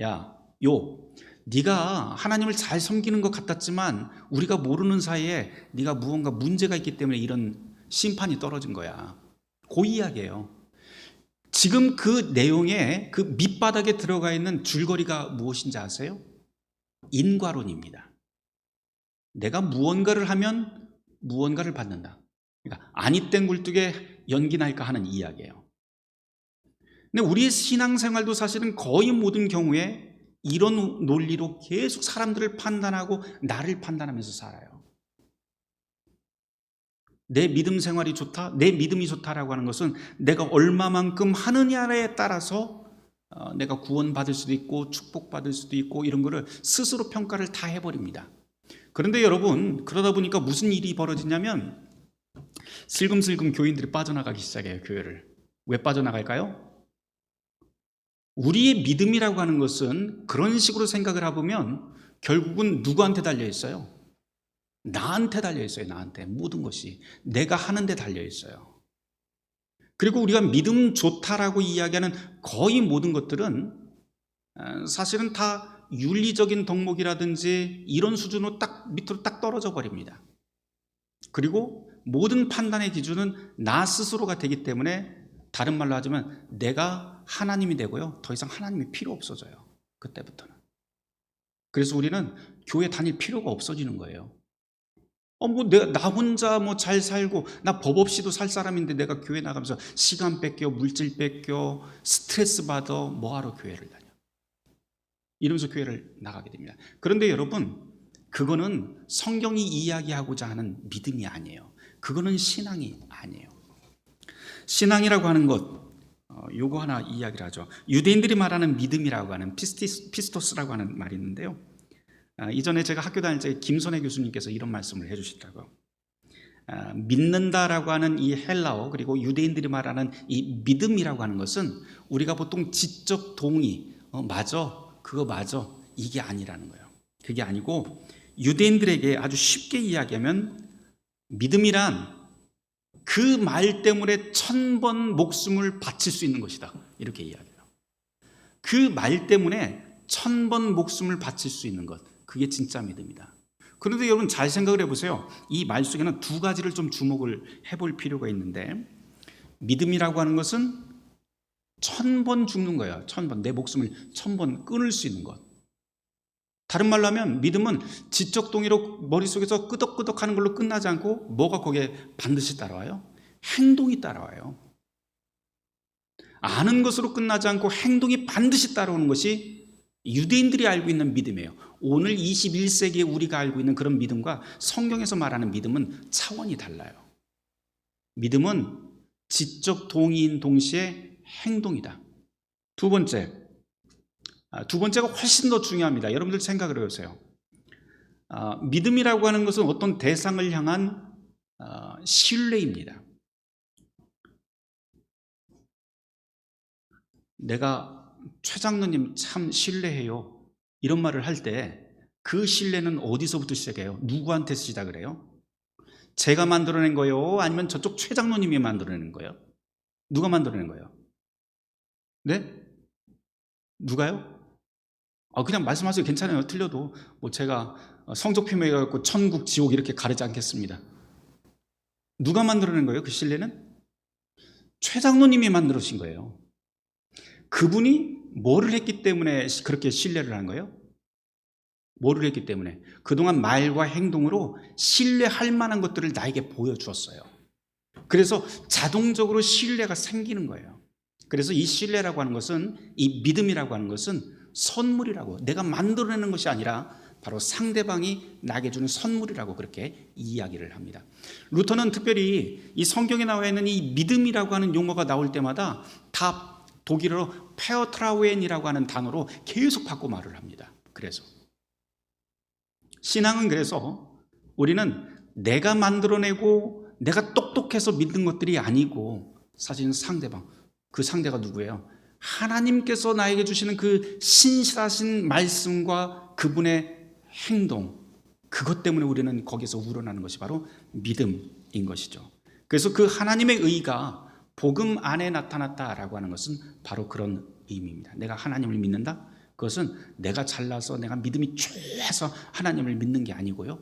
야, 욥, 네가 하나님을 잘 섬기는 것 같았지만 우리가 모르는 사이에 네가 무언가 문제가 있기 때문에 이런 심판이 떨어진 거야. 그 이야기예요. 지금 그 내용에 그 밑바닥에 들어가 있는 줄거리가 무엇인지 아세요? 인과론입니다. 내가 무언가를 하면 무언가를 받는다. 그러니까 아니 땡 굴뚝에 연기 날까 하는 이야기예요. 근데 우리의 신앙생활도 사실은 거의 모든 경우에 이런 논리로 계속 사람들을 판단하고 나를 판단하면서 살아요. 내 믿음 생활이 좋다, 내 믿음이 좋다라고 하는 것은 내가 얼마만큼 하느냐에 따라서 내가 구원받을 수도 있고 축복받을 수도 있고 이런 거를 스스로 평가를 다 해버립니다. 그런데 여러분, 그러다 보니까 무슨 일이 벌어지냐면 슬금슬금 교인들이 빠져나가기 시작해요. 교회를. 왜 빠져나갈까요? 우리의 믿음이라고 하는 것은 그런 식으로 생각을 해보면 결국은 누구한테 달려 있어요? 나한테 달려 있어요. 나한테. 모든 것이 내가 하는 데 달려 있어요. 그리고 우리가 믿음 좋다라고 이야기하는 거의 모든 것들은 사실은 다 윤리적인 덕목이라든지 이런 수준으로 딱 밑으로 딱 떨어져 버립니다. 그리고 모든 판단의 기준은 나 스스로가 되기 때문에 다른 말로 하자면 내가 하나님이 되고요. 더 이상 하나님이 필요 없어져요. 그때부터는. 그래서 우리는 교회 다닐 필요가 없어지는 거예요. 나 혼자 뭐 잘 살고, 나 법 없이도 살 사람인데 내가 교회 나가면서 시간 뺏겨, 물질 뺏겨, 스트레스 받아, 뭐하러 교회를 다녀? 이러면서 교회를 나가게 됩니다. 그런데 여러분, 그거는 성경이 이야기하고자 하는 믿음이 아니에요. 그거는 신앙이 아니에요. 신앙이라고 하는 것, 요거 하나 이야기를 하죠. 유대인들이 말하는 믿음이라고 하는 피스토스라고 하는 말이 있는데요. 이전에 제가 학교 다닐 때 김선혜 교수님께서 이런 말씀을 해주시더라고요. 믿는다라고 하는 이 헬라어, 그리고 유대인들이 말하는 이 믿음이라고 하는 것은 우리가 보통 지적 동의, 맞아, 그거 맞아, 이게 아니라는 거예요. 그게 아니고 유대인들에게 아주 쉽게 이야기하면 믿음이란 그 말 때문에 1000번 목숨을 바칠 수 있는 것이다. 이렇게 이야기해요. 그 말 때문에 1000번 목숨을 바칠 수 있는 것, 그게 진짜 믿음이다. 그런데 여러분 잘 생각을 해보세요. 이 말 속에는 두 가지를 좀 주목을 해볼 필요가 있는데, 믿음이라고 하는 것은 1000번 죽는 거예요. 1000번, 내 목숨을 1000번 끊을 수 있는 것. 다른 말로 하면 믿음은 지적 동의로 머릿속에서 끄덕끄덕 하는 걸로 끝나지 않고 뭐가 거기에 반드시 따라와요? 행동이 따라와요. 아는 것으로 끝나지 않고 행동이 반드시 따라오는 것이 유대인들이 알고 있는 믿음이에요. 오늘 21세기에 우리가 알고 있는 그런 믿음과 성경에서 말하는 믿음은 차원이 달라요. 믿음은 지적 동의인 동시에 행동이다. 두 번째가 훨씬 더 중요합니다. 여러분들 생각을 해보세요. 믿음이라고 하는 것은 어떤 대상을 향한 신뢰입니다. 내가 최 장로님 참 신뢰해요, 이런 말을 할 때 그 신뢰는 어디서부터 시작해요? 누구한테 시작을 해요? 제가 만들어낸 거예요? 아니면 저쪽 최 장로님이 만들어낸 거예요? 누가 만들어낸 거예요? 네? 누가요? 그냥 말씀하세요. 괜찮아요. 틀려도 뭐 제가 성적 표명해갖고 천국 지옥 이렇게 가르지 않겠습니다. 누가 만들어낸 거예요? 그 신뢰는? 최 장로님이 만들으신 거예요. 그분이 뭐를 했기 때문에 그렇게 신뢰를 한 거예요? 뭐를 했기 때문에? 그동안 말과 행동으로 신뢰할 만한 것들을 나에게 보여주었어요. 그래서 자동적으로 신뢰가 생기는 거예요. 그래서 이 신뢰라고 하는 것은, 이 믿음이라고 하는 것은 선물이라고, 내가 만들어내는 것이 아니라 바로 상대방이 나에게 주는 선물이라고 그렇게 이야기를 합니다. 루터는 특별히 이 성경에 나와 있는 이 믿음이라고 하는 용어가 나올 때마다 다 독일어로 페어트라우엔이라고 하는 단어로 계속 바꿔 말을 합니다. 그래서 신앙은, 그래서 우리는 내가 만들어내고 내가 똑똑해서 믿는 것들이 아니고 사실은 상대방, 그 상대가 누구예요? 하나님께서 나에게 주시는 그 신실하신 말씀과 그분의 행동, 그것 때문에 우리는 거기서 우러나는 것이 바로 믿음인 것이죠. 그래서 그 하나님의 의가 복음 안에 나타났다라고 하는 것은 바로 그런 의미입니다. 내가 하나님을 믿는다? 그것은 내가 잘나서 내가 믿음이 쫙해서 하나님을 믿는 게 아니고요,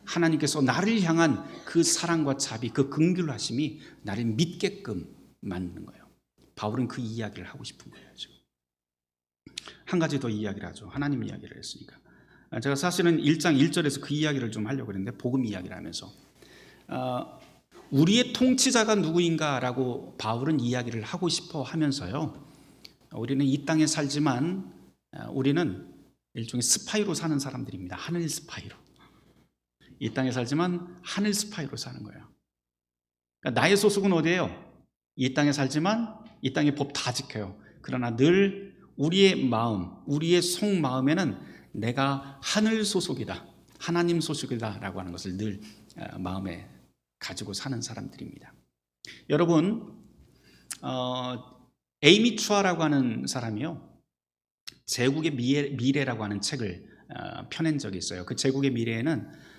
하나님께서 나를 향한 그 사랑과 자비, 그 긍휼하심이 나를 믿게끔 만드는 거예요. 바울은 그 이야기를 하고 싶은 거예요. 지금 한 가지 더 이야기를 하죠. 하나님 이야기를 했으니까. 제가 사실은 1장 1절에서 그 이야기를 좀 하려고 했는데, 복음 이야기를 하면서 우리의 통치자가 누구인가라고 바울은 이야기를 하고 싶어 하면서요, 우리는 이 땅에 살지만 우리는 일종의 스파이로 사는 사람들입니다. 하늘 스파이로. 이 땅에 살지만 하늘 스파이로 사는 거예요. 그러니까 나의 소속은 어디예요? 이 땅에 살지만 이 땅의 법 다 지켜요. 그러나 늘 우리의 마음, 우리의 속마음에는 내가 하늘 소속이다, 하나님 소속이다 라고 하는 것을 늘 마음에 가지고 사는 사람들입니다. 여러분, 에이미 추아라고 하는 사람이요, 제국의 미래라고 하는 책을 펴낸 적이 있어요. 그 제국의 미래에는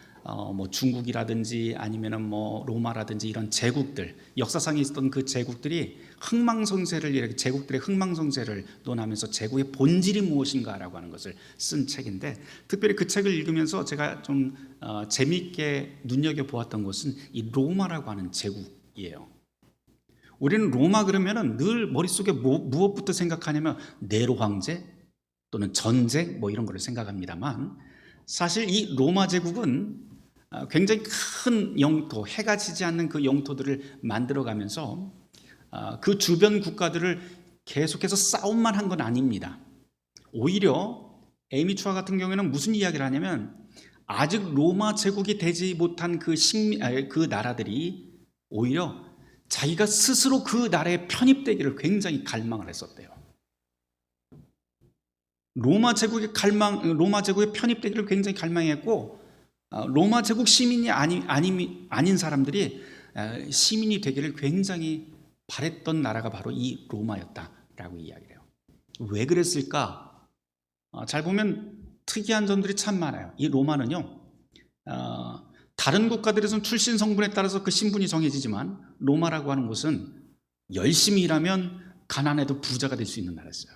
뭐 중국이라든지 아니면은 뭐 로마라든지 이런 제국들, 역사상에 있었던 그 제국들이 흥망성쇠를, 이렇게 제국들의 흥망성쇠를 논하면서 제국의 본질이 무엇인가라고 하는 것을 쓴 책인데, 특별히 그 책을 읽으면서 제가 좀 재미있게 눈여겨보았던 것은 이 로마라고 하는 제국이에요. 우리는 로마 그러면은 늘 머릿속에 무엇부터 생각하냐면 네로 황제 또는 전쟁 뭐 이런 거를 생각합니다만, 사실 이 로마 제국은 굉장히 큰 영토, 해가 지지 않는 그 영토들을 만들어가면서 그 주변 국가들을 계속해서 싸움만 한 건 아닙니다. 오히려 에이미 추아 같은 경우에는 무슨 이야기를 하냐면, 아직 로마 제국이 되지 못한 그 나라들이 오히려 자기가 스스로 그 나라에 편입되기를 굉장히 갈망을 했었대요. 로마 제국의 편입되기를 굉장히 갈망했고, 로마 제국 시민이 아닌 사람들이 시민이 되기를 굉장히 바랬던 나라가 바로 이 로마였다라고 이야기해요. 왜 그랬을까? 잘 보면 특이한 점들이 참 많아요. 이 로마는요, 다른 국가들에서는 출신 성분에 따라서 그 신분이 정해지지만, 로마라고 하는 곳은 열심히 일하면 가난해도 부자가 될 수 있는 나라였어요.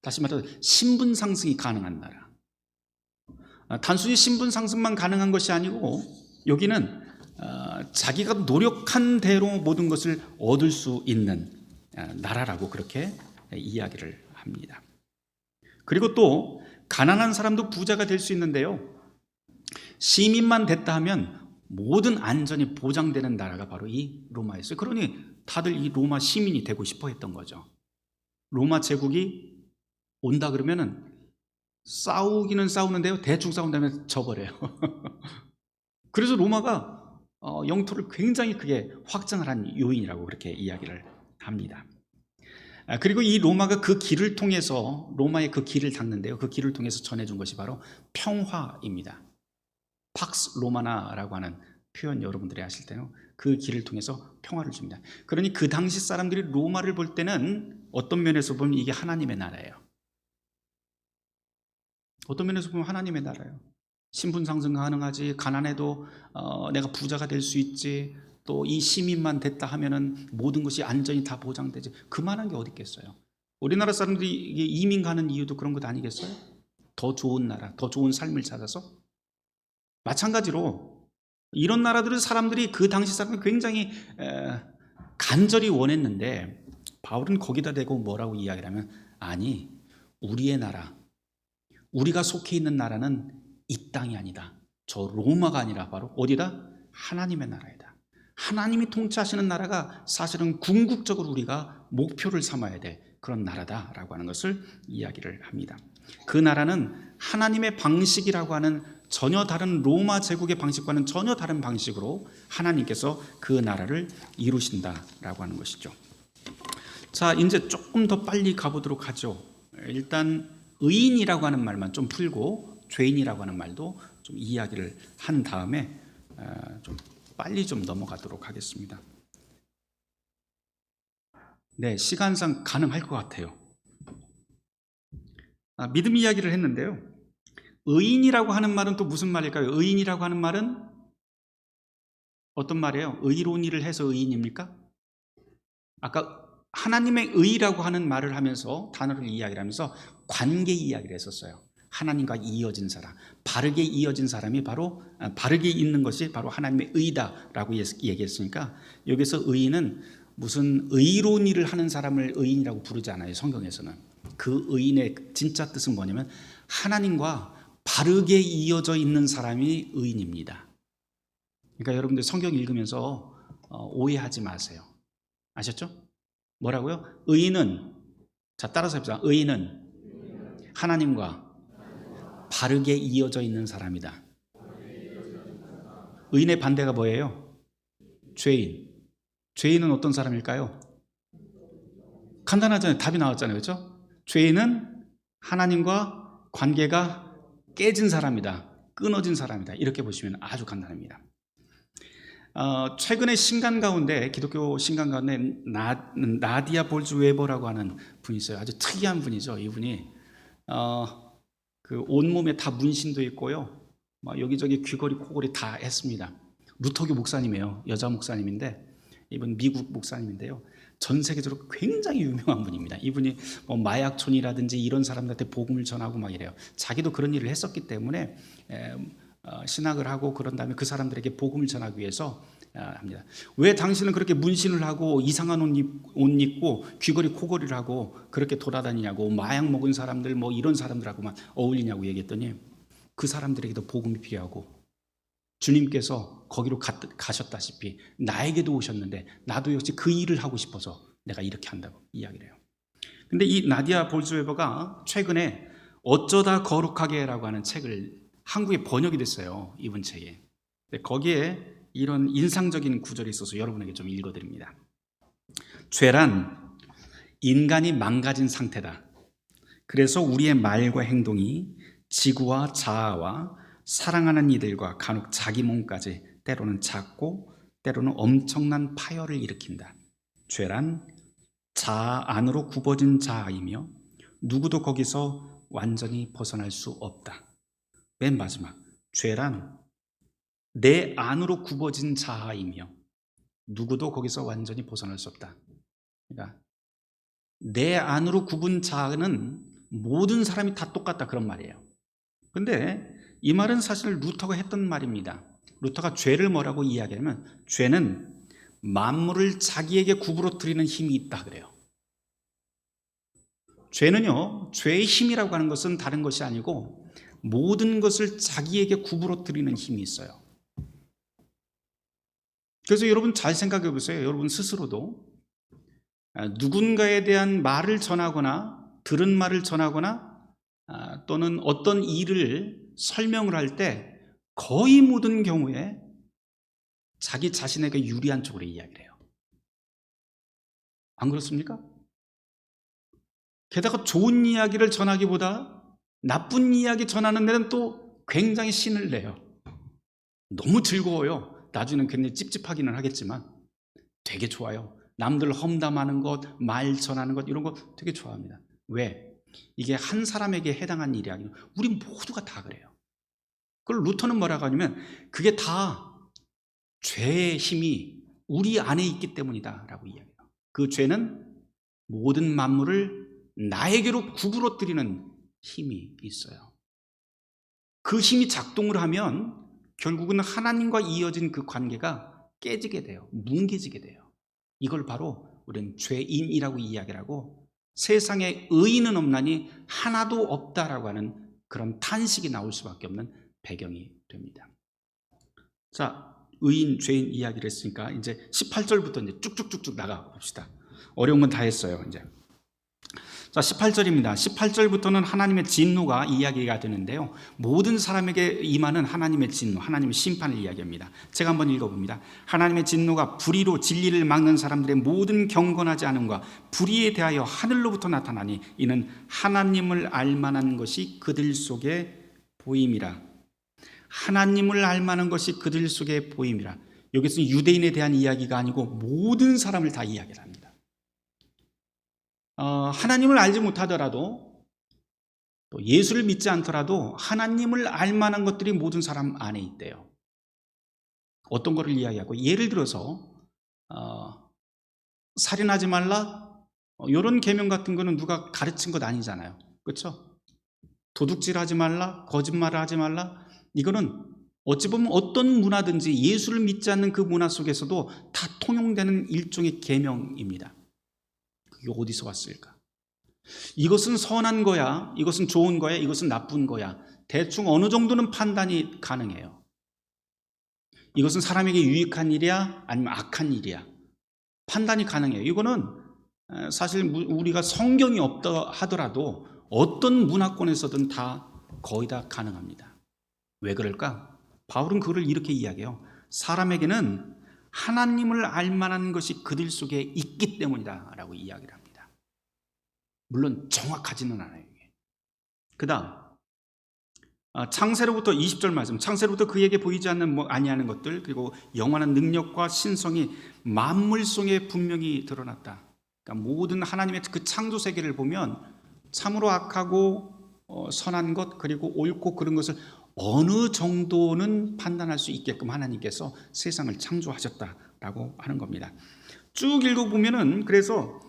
다시 말해서 신분 상승이 가능한 나라. 단순히 신분 상승만 가능한 것이 아니고, 여기는 자기가 노력한 대로 모든 것을 얻을 수 있는 나라라고 그렇게 이야기를 합니다. 그리고 또 가난한 사람도 부자가 될 수 있는데요, 시민만 됐다 하면 모든 안전이 보장되는 나라가 바로 이 로마였어요. 그러니 다들 이 로마 시민이 되고 싶어 했던 거죠. 로마 제국이 온다 그러면은 싸우기는 싸우는데요, 대충 싸운 다음에 져버려요. 그래서 로마가 영토를 굉장히 크게 확장을 한 요인이라고 그렇게 이야기를 합니다. 그리고 이 로마가 그 길을 통해서, 로마의 그 길을 닦는데요, 그 길을 통해서 전해준 것이 바로 평화입니다. 팍스 로마나라고 하는 표현 여러분들이 아실 때요, 그 길을 통해서 평화를 줍니다. 그러니 그 당시 사람들이 로마를 볼 때는 어떤 면에서 보면 이게 하나님의 나라예요. 어떤 면에서 보면 하나님의 나라예요. 신분 상승 가능하지, 가난해도 내가 부자가 될 수 있지, 또 이 시민만 됐다 하면은 모든 것이 안전이 다 보장되지, 그만한 게 어디 있겠어요. 우리나라 사람들이 이민 가는 이유도 그런 것 아니겠어요? 더 좋은 나라, 더 좋은 삶을 찾아서. 마찬가지로 이런 나라들은 사람들이, 그 당시 사람들이 굉장히 간절히 원했는데, 바울은 거기다 대고 뭐라고 이야기를 하면, 아니, 우리의 나라, 우리가 속해 있는 나라는 이 땅이 아니다. 저 로마가 아니라 바로 어디다? 하나님의 나라이다. 하나님이 통치하시는 나라가 사실은 궁극적으로 우리가 목표를 삼아야 될 그런 나라다라고 하는 것을 이야기를 합니다. 그 나라는 하나님의 방식이라고 하는 전혀 다른, 로마 제국의 방식과는 전혀 다른 방식으로 하나님께서 그 나라를 이루신다라고 하는 것이죠. 자, 이제 조금 더 빨리 가보도록 하죠. 일단 의인이라고 하는 말만 좀 풀고 죄인이라고 하는 말도 좀 이야기를 한 다음에 좀 빨리 좀 넘어가도록 하겠습니다. 네, 시간상 가능할 것 같아요. 믿음 이야기를 했는데요, 의인이라고 하는 말은 또 무슨 말일까요? 의인이라고 하는 말은 어떤 말이에요? 의로운 일을 해서 의인입니까? 아까 하나님의 의라고 하는 말을 하면서, 단어를 이야기를 하면서 관계 이야기를 했었어요. 하나님과 이어진 사람, 바르게 이어진 사람이 바로, 바르게 있는 것이 바로 하나님의 의다라고 얘기했으니까, 여기서 의인은 무슨 의로운 일을 하는 사람을 의인이라고 부르지 않아요. 성경에서는. 그 의인의 진짜 뜻은 뭐냐면 하나님과 바르게 이어져 있는 사람이 의인입니다. 그러니까 여러분들 성경 읽으면서 오해하지 마세요. 아셨죠? 뭐라고요? 의인은, 자, 따라서 해보자. 의인은 하나님과 바르게 이어져 있는 사람이다. 의인의 반대가 뭐예요? 죄인. 죄인은 어떤 사람일까요? 간단하잖아요. 답이 나왔잖아요. 그렇죠? 죄인은 하나님과 관계가 깨진 사람이다. 끊어진 사람이다. 이렇게 보시면 아주 간단합니다. 최근에 신간 가운데, 기독교 신간 가운데 나디아 볼즈 웨버라고 하는 분이 있어요. 아주 특이한 분이죠. 이분이 그 온몸에 다 문신도 있고요, 막 여기저기 귀걸이 코걸이 다 했습니다. 루터교 목사님이에요. 여자 목사님인데, 이분 미국 목사님인데요, 전 세계적으로 굉장히 유명한 분입니다. 이분이 뭐 마약촌이라든지 이런 사람들한테 복음을 전하고 막 이래요. 자기도 그런 일을 했었기 때문에 신학을 하고 그런 다음에 그 사람들에게 복음을 전하기 위해서 합니다. 왜 당신은 그렇게 문신을 하고 이상한 옷 입고 귀걸이 코걸이를 하고 그렇게 돌아다니냐고, 마약 먹은 사람들 뭐 이런 사람들하고만 어울리냐고 얘기했더니, 그 사람들에게도 복음이 필요하고 주님께서 거기로 가셨다시피 나에게도 오셨는데 나도 역시 그 일을 하고 싶어서 내가 이렇게 한다고 이야기를 해요. 근데 이 나디아 볼즈 웨버가 최근에 어쩌다 거룩하게라고 하는 책을 한국에 번역이 됐어요. 이분 책에. 거기에 이런 인상적인 구절이 있어서 여러분에게 좀 읽어드립니다. 죄란 인간이 망가진 상태다. 그래서 우리의 말과 행동이 지구와 자아와 사랑하는 이들과 간혹 자기 몸까지 때로는 작고 때로는 엄청난 파열을 일으킨다. 죄란 자아 안으로 굽어진 자아이며 누구도 거기서 완전히 벗어날 수 없다. 맨 마지막, 죄란 내 안으로 굽어진 자아이며 누구도 거기서 완전히 벗어날 수 없다. 그러니까 내 안으로 굽은 자아는 모든 사람이 다 똑같다, 그런 말이에요. 근데 이 말은 사실 루터가 했던 말입니다. 루터가 죄를 뭐라고 이야기하면, 죄는 만물을 자기에게 구부러뜨리는 힘이 있다 그래요. 죄는요, 죄의 힘이라고 하는 것은 다른 것이 아니고 모든 것을 자기에게 구부러뜨리는 힘이 있어요. 그래서 여러분 잘 생각해 보세요. 여러분 스스로도 누군가에 대한 말을 전하거나 들은 말을 전하거나 또는 어떤 일을 설명을 할 때 거의 모든 경우에 자기 자신에게 유리한 쪽으로 이야기를 해요. 안 그렇습니까? 게다가 좋은 이야기를 전하기보다 나쁜 이야기 전하는 데는 또 굉장히 신을 내요. 너무 즐거워요. 나중에는 굉장히 찝찝하기는 하겠지만 되게 좋아요. 남들 험담하는 것, 말 전하는 것 이런 거 되게 좋아합니다. 왜? 이게 한 사람에게 해당한 일이 아니고 우리 모두가 다 그래요. 그걸 루터는 뭐라고 하냐면 그게 다 죄의 힘이 우리 안에 있기 때문이다 라고 이야기해요. 그 죄는 모든 만물을 나에게로 구부러뜨리는 힘이 있어요. 그 힘이 작동을 하면 결국은 하나님과 이어진 그 관계가 깨지게 돼요. 뭉개지게 돼요. 이걸 바로 우리는 죄인이라고 이야기를 하고 세상에 의인은 없나니 하나도 없다라고 하는 그런 탄식이 나올 수밖에 없는 배경이 됩니다. 자, 의인, 죄인 이야기를 했으니까 이제 18절부터 이제 쭉쭉쭉쭉 나가 봅시다. 어려운 건 다 했어요, 이제. 자, 18절입니다. 18절부터는 하나님의 진노가 이야기가 되는데요. 모든 사람에게 임하는 하나님의 진노, 하나님의 심판을 이야기합니다. 제가 한번 읽어봅니다. 하나님의 진노가 불의로 진리를 막는 사람들의 모든 경건하지 않음과 불의에 대하여 하늘로부터 나타나니 이는 하나님을 알만한 것이 그들 속에 보임이라. 하나님을 알만한 것이 그들 속에 보임이라. 여기서는 유대인에 대한 이야기가 아니고 모든 사람을 다 이야기를 합니다. 하나님을 알지 못하더라도 또 예수를 믿지 않더라도 하나님을 알만한 것들이 모든 사람 안에 있대요. 어떤 거를 이야기하고 예를 들어서 살인하지 말라 이런 계명 같은 거는 누가 가르친 것 아니잖아요. 그렇죠? 도둑질하지 말라, 거짓말을 하지 말라 이거는 어찌 보면 어떤 문화든지 예수를 믿지 않는 그 문화 속에서도 다 통용되는 일종의 계명입니다. 그게 어디서 왔을까? 이것은 선한 거야, 이것은 좋은 거야, 이것은 나쁜 거야. 대충 어느 정도는 판단이 가능해요. 이것은 사람에게 유익한 일이야, 아니면 악한 일이야. 판단이 가능해요. 이거는 사실 우리가 성경이 없다 하더라도 어떤 문화권에서든 다 거의 다 가능합니다. 왜 그럴까? 바울은 그걸 이렇게 이야기해요. 사람에게는 하나님을 알만한 것이 그들 속에 있기 때문이다 라고 이야기를 합니다. 물론 정확하지는 않아요. 그 다음 창세로부터 20절 말씀, 창세로부터 그에게 보이지 않는 아니하는 것들 그리고 영원한 능력과 신성이 만물 속에 분명히 드러났다. 그러니까 모든 하나님의 그 창조 세계를 보면 참으로 악하고 선한 것 그리고 옳고 그런 것을 어느 정도는 판단할 수 있게끔 하나님께서 세상을 창조하셨다라고 하는 겁니다. 쭉 읽어보면은 그래서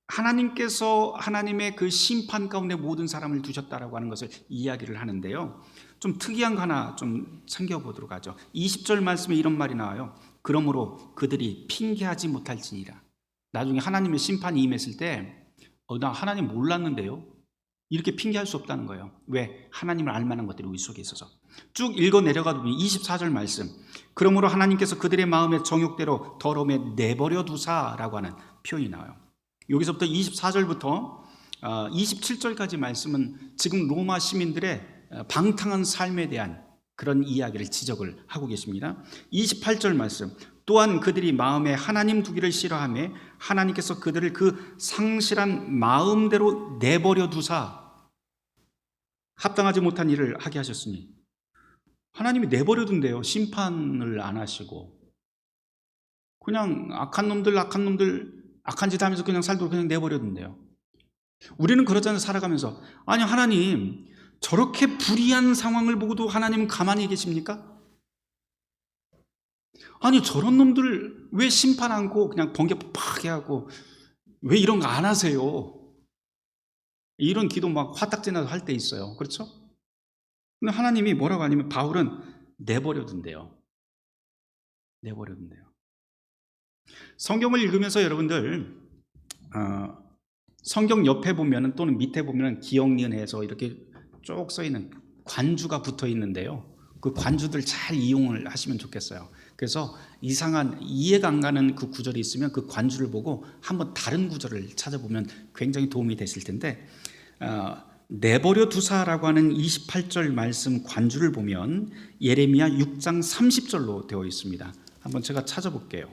하나님께서 하나님의 그 심판 가운데 모든 사람을 두셨다라고 하는 것을 이야기를 하는데요. 좀 특이한 거 하나 좀 챙겨보도록 하죠. 20절 말씀에 이런 말이 나와요. 그러므로 그들이 핑계하지 못할지니라. 나중에 하나님의 심판이 임했을 때 나 하나님 몰랐는데요. 이렇게 핑계할 수 없다는 거예요. 왜? 하나님을 알만한 것들이 우리 속에 있어서. 쭉 읽어 내려가도 24절 말씀. 그러므로 하나님께서 그들의 마음의 정욕대로 더러움에 내버려 두사라고 하는 표현이 나와요. 여기서부터 24절부터 27절까지 말씀은 지금 로마 시민들의 방탕한 삶에 대한 그런 이야기를 지적을 하고 계십니다. 28절 말씀. 또한 그들이 마음에 하나님 두기를 싫어하며 하나님께서 그들을 그 상실한 마음대로 내버려 두사 합당하지 못한 일을 하게 하셨으니 하나님이 내버려 둔대요. 심판을 안 하시고 그냥 악한 놈들 악한 짓 하면서 그냥 살도록 그냥 내버려 둔대요. 우리는 그러잖아요. 살아가면서 아니 하나님 저렇게 불의한 상황을 보고도 하나님은 가만히 계십니까? 아니 저런 놈들 왜 심판 않고 그냥 번개 팍 하고 왜 이런 거 안 하세요? 이런 기도 막 화딱지나서 할 때 있어요. 그렇죠? 근데 하나님이 뭐라고 하냐면 바울은 내버려 둔대요. 내버려 둔대요. 성경을 읽으면서 여러분들 성경 옆에 보면은 또는 밑에 보면은 기억 니은 해서 이렇게 쭉 써 있는 관주가 붙어 있는데요. 그 관주들 잘 이용을 하시면 좋겠어요. 그래서 이상한 이해가 안 가는 그 구절이 있으면 그 관주를 보고 한번 다른 구절을 찾아보면 굉장히 도움이 되실 텐데, 내버려 두사라고 하는 28절 말씀 관주를 보면 예레미야 6장 30절로 되어 있습니다. 한번 제가 찾아볼게요.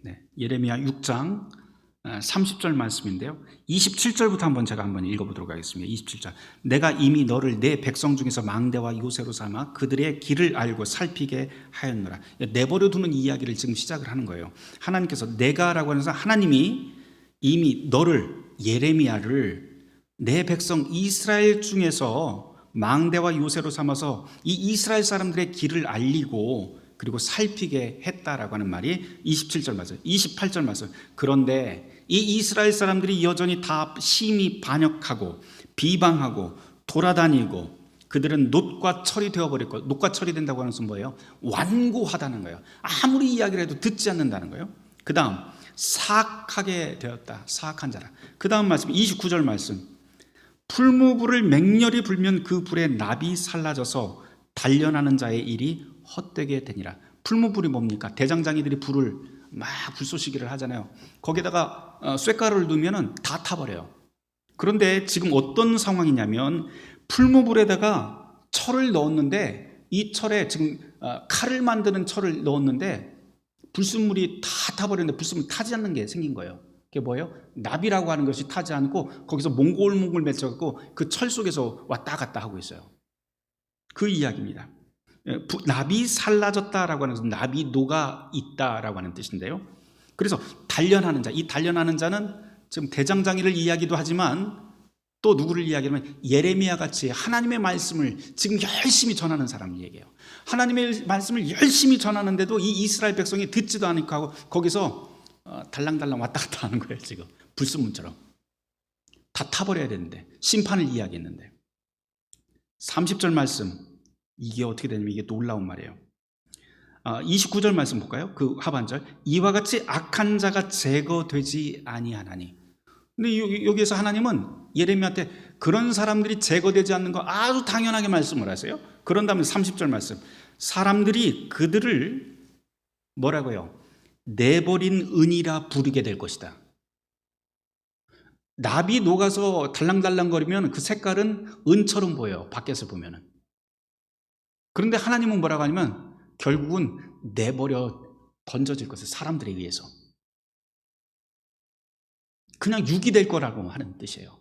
네, 예레미야 6장 30절 말씀인데요. 27절부터 제가 한번 읽어보도록 하겠습니다. 27절. 내가 이미 너를 내 백성 중에서 망대와 요새로 삼아 그들의 길을 알고 살피게 하였노라. 내버려 두는 이야기를 지금 시작을 하는 거예요. 하나님께서 내가라고 하면서 하나님이 이미 너를, 예레미야를 내 백성 이스라엘 중에서 망대와 요새로 삼아서 이 이스라엘 사람들의 길을 알리고 그리고 살피게 했다라고 하는 말이 27절 말씀, 28절 말씀. 그런데 이 이스라엘 사람들이 여전히 다 심히 반역하고 비방하고 돌아다니고 그들은 놋과 철이 되어버렸고, 놋과 철이 된다고 하는 것은 뭐예요? 완고하다는 거예요. 아무리 이야기를 해도 듣지 않는다는 거예요. 그 다음 사악하게 되었다. 사악한 자라. 그 다음 말씀 29절 말씀. 풀무불을 맹렬히 불면 그 불에 납이 살라져서 단련하는 자의 일이 헛되게 되니라. 풀무불이 뭡니까? 대장장이들이 불을 막 불쏘시기를 하잖아요. 거기다가 쇳가루를 넣으면 다 타버려요. 그런데 지금 어떤 상황이냐면 풀무불에다가 철을 넣었는데 이 철에 지금 칼을 만드는 철을 넣었는데 불순물이 다 타버렸는데 불순물이 타지 않는 게 생긴 거예요. 그게 뭐예요? 납이라고 하는 것이 타지 않고 거기서 몽골몽골 맺혀갖고 그 철 속에서 왔다 갔다 하고 있어요. 그 이야기입니다. 납이 살라졌다라고 하는 것은 납이 녹아 있다라고 하는 뜻인데요. 그래서 단련하는 자, 이 단련하는 자는 지금 대장장이를 이야기도 하지만 또 누구를 이야기하면 예레미야 같이 하나님의 말씀을 지금 열심히 전하는 사람을 얘기해요. 하나님의 말씀을 열심히 전하는데도 이 이스라엘 백성이 듣지도 않고 하고 거기서 달랑달랑 왔다 갔다 하는 거예요. 지금 불순물처럼 다 타버려야 되는데, 심판을 이야기했는데. 30절 말씀, 이게 어떻게 되냐면 이게 놀라운 말이에요. 29절 말씀 볼까요? 그 하반절. 이와 같이 악한 자가 제거되지 아니하나니. 근데 여기에서 하나님은 예레미야한테 그런 사람들이 제거되지 않는 거 아주 당연하게 말씀을 하세요. 그런 다음에 30절 말씀. 사람들이 그들을 뭐라고요? 내버린 은이라 부르게 될 것이다. 납이 녹아서 달랑달랑거리면 그 색깔은 은처럼 보여요. 밖에서 보면은. 그런데 하나님은 뭐라고 하냐면 결국은 내버려 던져질 것을 사람들에 의해서 그냥 육이 될 거라고 하는 뜻이에요.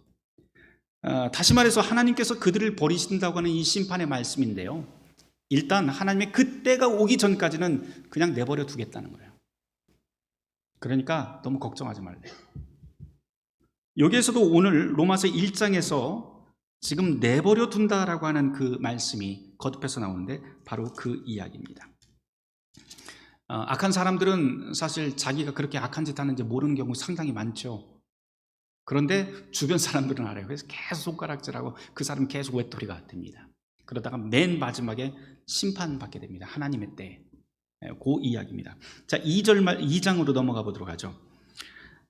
다시 말해서 하나님께서 그들을 버리신다고 하는 이 심판의 말씀인데요. 일단 하나님의 그때가 오기 전까지는 그냥 내버려 두겠다는 거예요. 그러니까 너무 걱정하지 말래요. 여기에서도 오늘 로마서 1장에서 지금 내버려 둔다라고 하는 그 말씀이 거듭해서 나오는데 바로 그 이야기입니다. 악한 사람들은 사실 자기가 그렇게 악한 짓 하는지 모르는 경우 상당히 많죠. 그런데 주변 사람들은 알아요. 그래서 계속 손가락질하고 그 사람은 계속 외톨이가 됩니다. 그러다가 맨 마지막에 심판받게 됩니다. 하나님의 때에. 그 이야기입니다. 자, 2장으로 넘어가 보도록 하죠.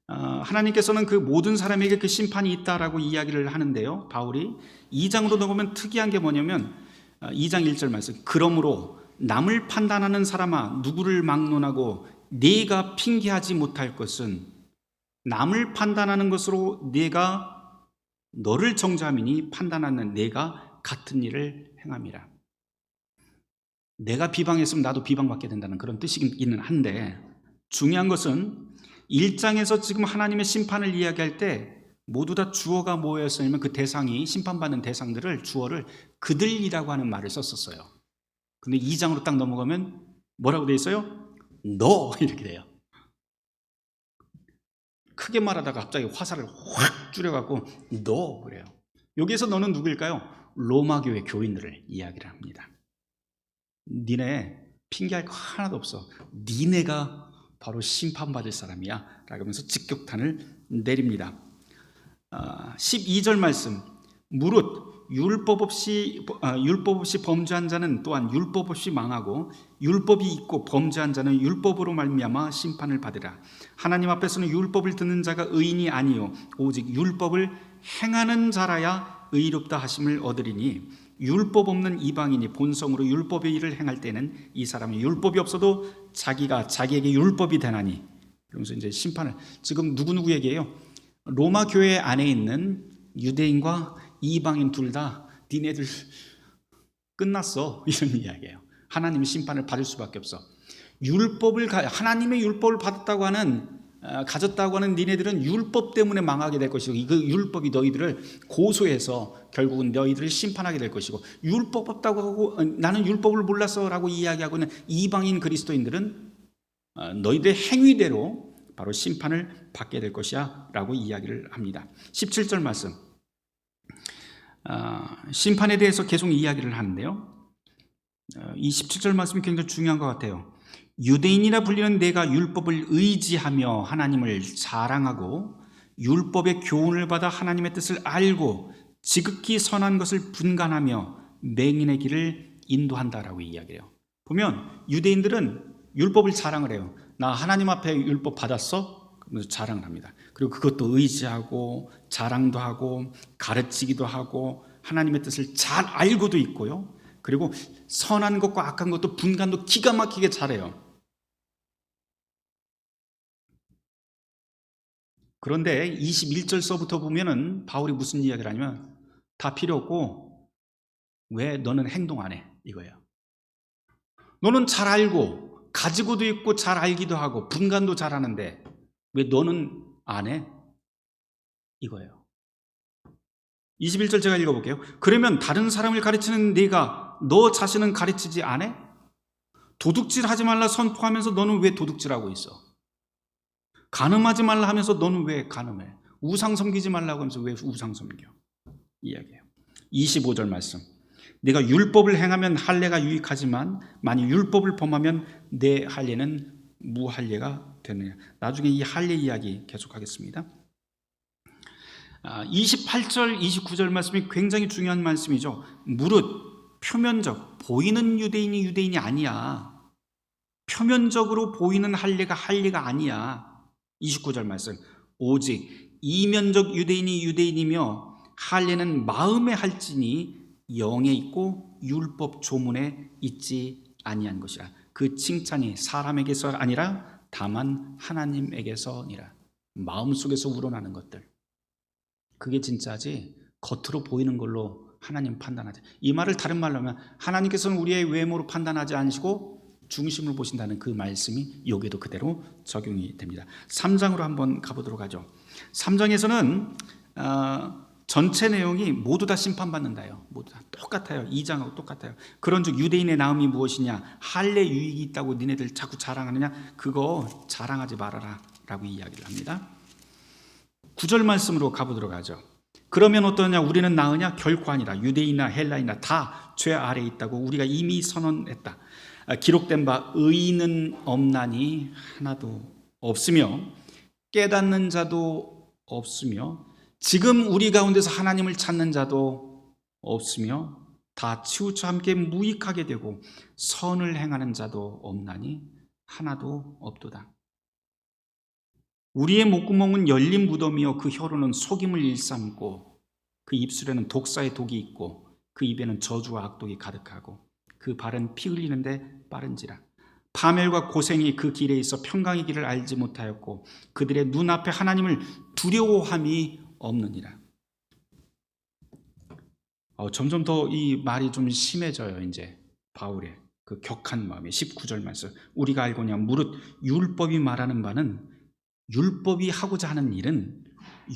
하나님께서는 그 모든 사람에게 그 심판이 있다라고 이야기를 하는데요. 바울이 2장으로 넘어가면 특이한 게 뭐냐면 2장 1절 말씀. 그러므로 남을 판단하는 사람아 누구를 막론하고 네가 핑계하지 못할 것은 남을 판단하는 것으로 네가 너를 정죄함이니 판단하는 네가 같은 일을 행함이라. 내가 비방했으면 나도 비방받게 된다는 그런 뜻이기는 한데 중요한 것은 1장에서 지금 하나님의 심판을 이야기할 때 모두 다 주어가 뭐였냐면 그 대상이 심판받는 대상들을 주어를 그들이라고 하는 말을 썼었어요. 근데 2장으로 딱 넘어가면 뭐라고 돼 있어요? 너 이렇게 돼요. 크게 말하다가 갑자기 화살을 확 줄여갖고 너 그래요. 여기에서 너는 누구일까요? 로마교회 교인들을 이야기를 합니다. 니네 핑계할 거 하나도 없어. 니네가 바로 심판받을 사람이야 라고 하면서 직격탄을 내립니다. 12절 말씀. 무릇 율법 없이 범죄한 자는 또한 율법 없이 망하고 율법이 있고 범죄한 자는 율법으로 말미암아 심판을 받으라. 하나님 앞에서는 율법을 듣는 자가 의인이 아니요 오직 율법을 행하는 자라야 의롭다 하심을 얻으리니 율법 없는 이방인이 본성으로 율법의 일을 행할 때는 이 사람이 율법이 없어도 자기에게 율법이 되나니, 그러면서 이제 심판을 지금 누구누구에게요? 로마 교회 안에 있는 유대인과 이방인 둘 다 니네들 끝났어, 이런 이야기예요. 하나님의 심판을 받을 수밖에 없어. 하나님의 율법을 가졌다고 하는 니네들은 율법 때문에 망하게 될 것이고, 그 율법이 너희들을 고소해서 결국은 너희들을 심판하게 될 것이고, 율법 없다고 하고 나는 율법을 몰랐어 라고 이야기하고 있는 이방인 그리스도인들은 너희들의 행위대로 바로 심판을 받게 될 것이야 라고 이야기를 합니다. 17절 말씀, 심판에 대해서 계속 이야기를 하는데요, 이 17절 말씀이 굉장히 중요한 것 같아요. 유대인이라 불리는 내가 율법을 의지하며 하나님을 자랑하고 율법의 교훈을 받아 하나님의 뜻을 알고 지극히 선한 것을 분간하며 맹인의 길을 인도한다라고 이야기해요. 보면 유대인들은 율법을 자랑을 해요. 나 하나님 앞에 율법 받았어? 그러면서 자랑을 합니다. 그리고 그것도 의지하고 자랑도 하고 가르치기도 하고 하나님의 뜻을 잘 알고도 있고요. 그리고 선한 것과 악한 것도 분간도 기가 막히게 잘해요. 그런데 21절서부터 보면은 바울이 무슨 이야기를 하냐면, 다 필요 없고 왜 너는 행동 안 해? 이거예요. 너는 잘 알고 가지고도 있고 잘 알기도 하고 분간도 잘하는데 왜 너는 안 해? 이거예요. 21절 제가 읽어볼게요. 그러면 다른 사람을 가르치는 네가 너 자신은 가르치지 않아? 도둑질하지 말라 선포하면서 너는 왜 도둑질하고 있어? 간음하지 말라 하면서 너는 왜 간음해? 우상 섬기지 말라고 하면서 왜 우상 섬겨? 이야기해요. 25절 말씀, 내가 율법을 행하면 할례가 유익하지만 만일 율법을 범하면 내 할례는 무할례가 되느냐. 나중에 이 할례 이야기 계속하겠습니다. 28절 29절 말씀이 굉장히 중요한 말씀이죠. 무릇 표면적 보이는 유대인이 유대인이 아니야. 표면적으로 보이는 할례가 아니야. 29절 말씀, 오직 이면적 유대인이 유대인이며 할례는 마음에 할지니 영에 있고 율법 조문에 있지 아니한 것이라. 그 칭찬이 사람에게서 아니라 다만 하나님에게서니라. 마음속에서 우러나는 것들, 그게 진짜지 겉으로 보이는 걸로 하나님 판단하지. 이 말을 다른 말로 하면 하나님께서는 우리의 외모로 판단하지 않으시고 중심을 보신다는 그 말씀이 여기도 그대로 적용이 됩니다. 3장으로 한번 가보도록 하죠. 3장에서는 전체 내용이 모두 다 심판받는다요. 모두 다 똑같아요. 2장하고 똑같아요. 그런즉 유대인의 나음이 무엇이냐? 할례 유익이 있다고 니네들 자꾸 자랑하느냐? 그거 자랑하지 말아라 라고 이야기를 합니다. 9절 말씀으로 가보도록 하죠. 그러면 어떠냐? 우리는 나으냐? 결코 아니라. 유대인이나 헬라이나 다 죄 아래에 있다고 우리가 이미 선언했다. 기록된 바 의인은 없나니 하나도 없으며 깨닫는 자도 없으며 지금 우리 가운데서 하나님을 찾는 자도 없으며 다 치우쳐 함께 무익하게 되고 선을 행하는 자도 없나니 하나도 없도다. 우리의 목구멍은 열린 무덤이요 그 혀로는 속임을 일삼고 그 입술에는 독사의 독이 있고 그 입에는 저주와 악독이 가득하고 그 발은 피 흘리는데 빠른지라. 파멸과 고생이 그 길에 있어 평강의 길을 알지 못하였고 그들의 눈앞에 하나님을 두려워함이 없느니라. 점점 더 이 말이 좀 심해져요. 이제 바울의 그 격한 마음이. 19절 말씀, 우리가 알거냐 무릇 율법이 말하는 바는 율법이 하고자 하는 일은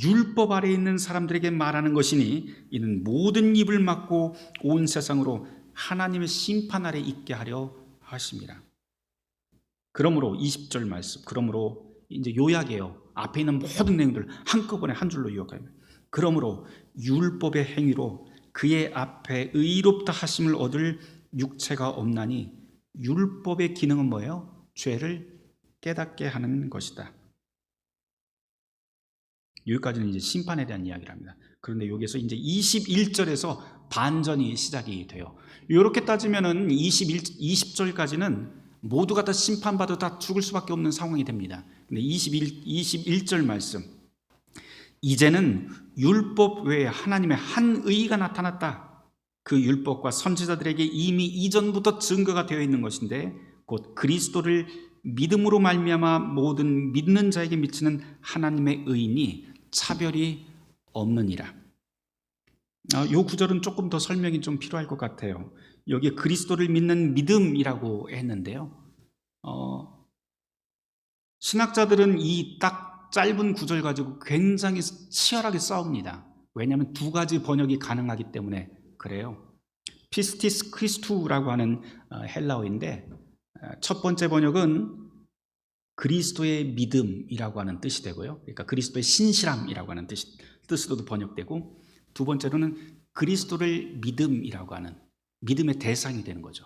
율법 아래에 있는 사람들에게 말하는 것이니 이는 모든 입을 막고 온 세상으로 하나님의 심판 아래 있게 하려 하십니다. 그러므로 20절 말씀, 그러므로 이제 요약해요. 앞에 있는 모든 내용들 한꺼번에 한 줄로 요약합니다. 그러므로 율법의 행위로 그의 앞에 의롭다 하심을 얻을 육체가 없나니 율법의 기능은 뭐예요? 죄를 깨닫게 하는 것이다. 여기까지는 이제 심판에 대한 이야기를 합니다. 그런데 여기서 이제 21절에서 반전이 시작이 돼요. 이렇게 따지면은 20절까지는 모두가 다 심판받아 다 죽을 수밖에 없는 상황이 됩니다. 근데 21절 말씀, 이제는 율법 외에 하나님의 한 의가 나타났다. 그 율법과 선지자들에게 이미 이전부터 증거가 되어 있는 것인데 곧 그리스도를 믿음으로 말미암아 모든 믿는 자에게 미치는 하나님의 의인이 차별이 없느니라. 이 구절은 조금 더 설명이 좀 필요할 것 같아요. 여기에 그리스도를 믿는 믿음이라고 했는데요. 신학자들은 이 딱 짧은 구절 가지고 굉장히 치열하게 싸웁니다. 왜냐하면 두 가지 번역이 가능하기 때문에 그래요. 피스티스 크리스투라고 하는 헬라어인데 첫 번째 번역은 그리스도의 믿음이라고 하는 뜻이 되고요. 그러니까 그리스도의 신실함이라고 하는 뜻으로도 번역되고, 두 번째로는 그리스도를 믿음이라고 하는 믿음의 대상이 되는 거죠.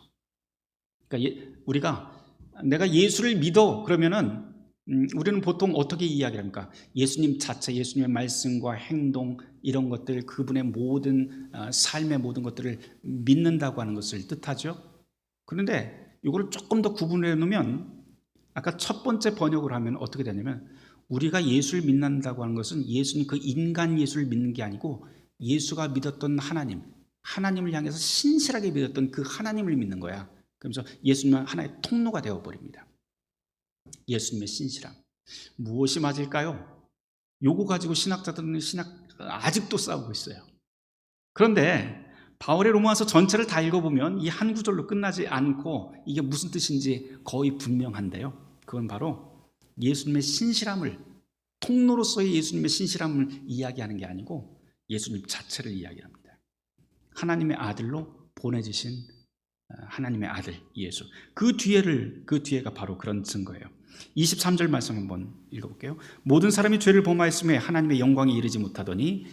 그러니까 우리가 내가 예수를 믿어 그러면은 우리는 보통 어떻게 이야기를 합니까? 예수님 자체, 예수님의 말씀과 행동 이런 것들, 그분의 모든 삶의 모든 것들을 믿는다고 하는 것을 뜻하죠. 그런데 이거를 조금 더 구분해 놓으면 아까 첫 번째 번역을 하면 어떻게 되냐면 우리가 예수를 믿는다고 하는 것은 예수님 그 인간 예수를 믿는 게 아니고 예수가 믿었던 하나님을 향해서 신실하게 믿었던 그 하나님을 믿는 거야. 그러면서 예수님은 하나의 통로가 되어버립니다. 예수님의 신실함. 무엇이 맞을까요? 요거 가지고 신학자들은 아직도 싸우고 있어요. 그런데 바울의 로마서 전체를 다 읽어보면 이 한 구절로 끝나지 않고 이게 무슨 뜻인지 거의 분명한데요. 그건 바로 예수님의 신실함을, 통로로서의 예수님의 신실함을 이야기하는 게 아니고 예수님 자체를 이야기합니다. 하나님의 아들로 보내주신 하나님의 아들 예수. 그 뒤에가 바로 그런 증거예요. 23절 말씀 한번 읽어볼게요. 모든 사람이 죄를 범하였음에 하나님의 영광에 이르지 못하더니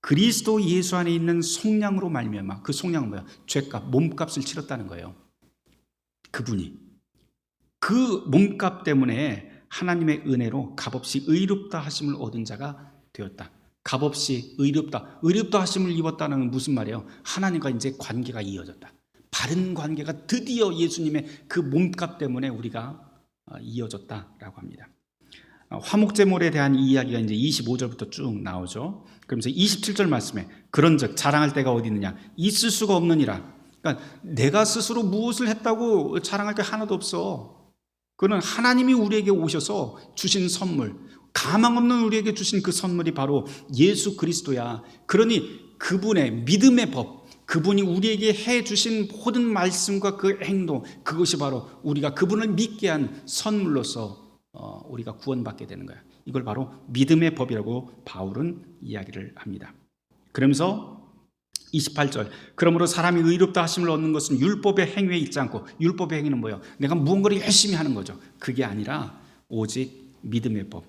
그리스도 예수 안에 있는 속량으로 말미암아, 그 속량은 뭐야? 죄값, 몸값을 치렀다는 거예요. 그분이 그 몸값 때문에 하나님의 은혜로 값없이 의롭다 하심을 얻은 자가 되었다. 값없이 의롭다 하심을 입었다는 건 무슨 말이에요? 하나님과 이제 관계가 이어졌다. 바른 관계가 드디어 예수님의 그 몸값 때문에 우리가 이어졌다라고 합니다. 화목제물에 대한 이야기가 이제 25절부터 쭉 나오죠. 그러면서 27절 말씀에 그런즉 자랑할 때가 어디 있느냐? 있을 수가 없느니라. 그러니까 내가 스스로 무엇을 했다고 자랑할 게 하나도 없어. 그는 하나님이 우리에게 오셔서 주신 선물, 가망 없는 우리에게 주신 그 선물이 바로 예수 그리스도야. 그러니 그분의 믿음의 법, 그분이 우리에게 해주신 모든 말씀과 그 행동, 그것이 바로 우리가 그분을 믿게 한 선물로서 우리가 구원받게 되는 거야. 이걸 바로 믿음의 법이라고 바울은 이야기를 합니다. 그러면서 28절, 그러므로 사람이 의롭다 하심을 얻는 것은 율법의 행위에 있지 않고, 율법의 행위는 뭐예요? 내가 무언가를 열심히 하는 거죠. 그게 아니라 오직 믿음의 법,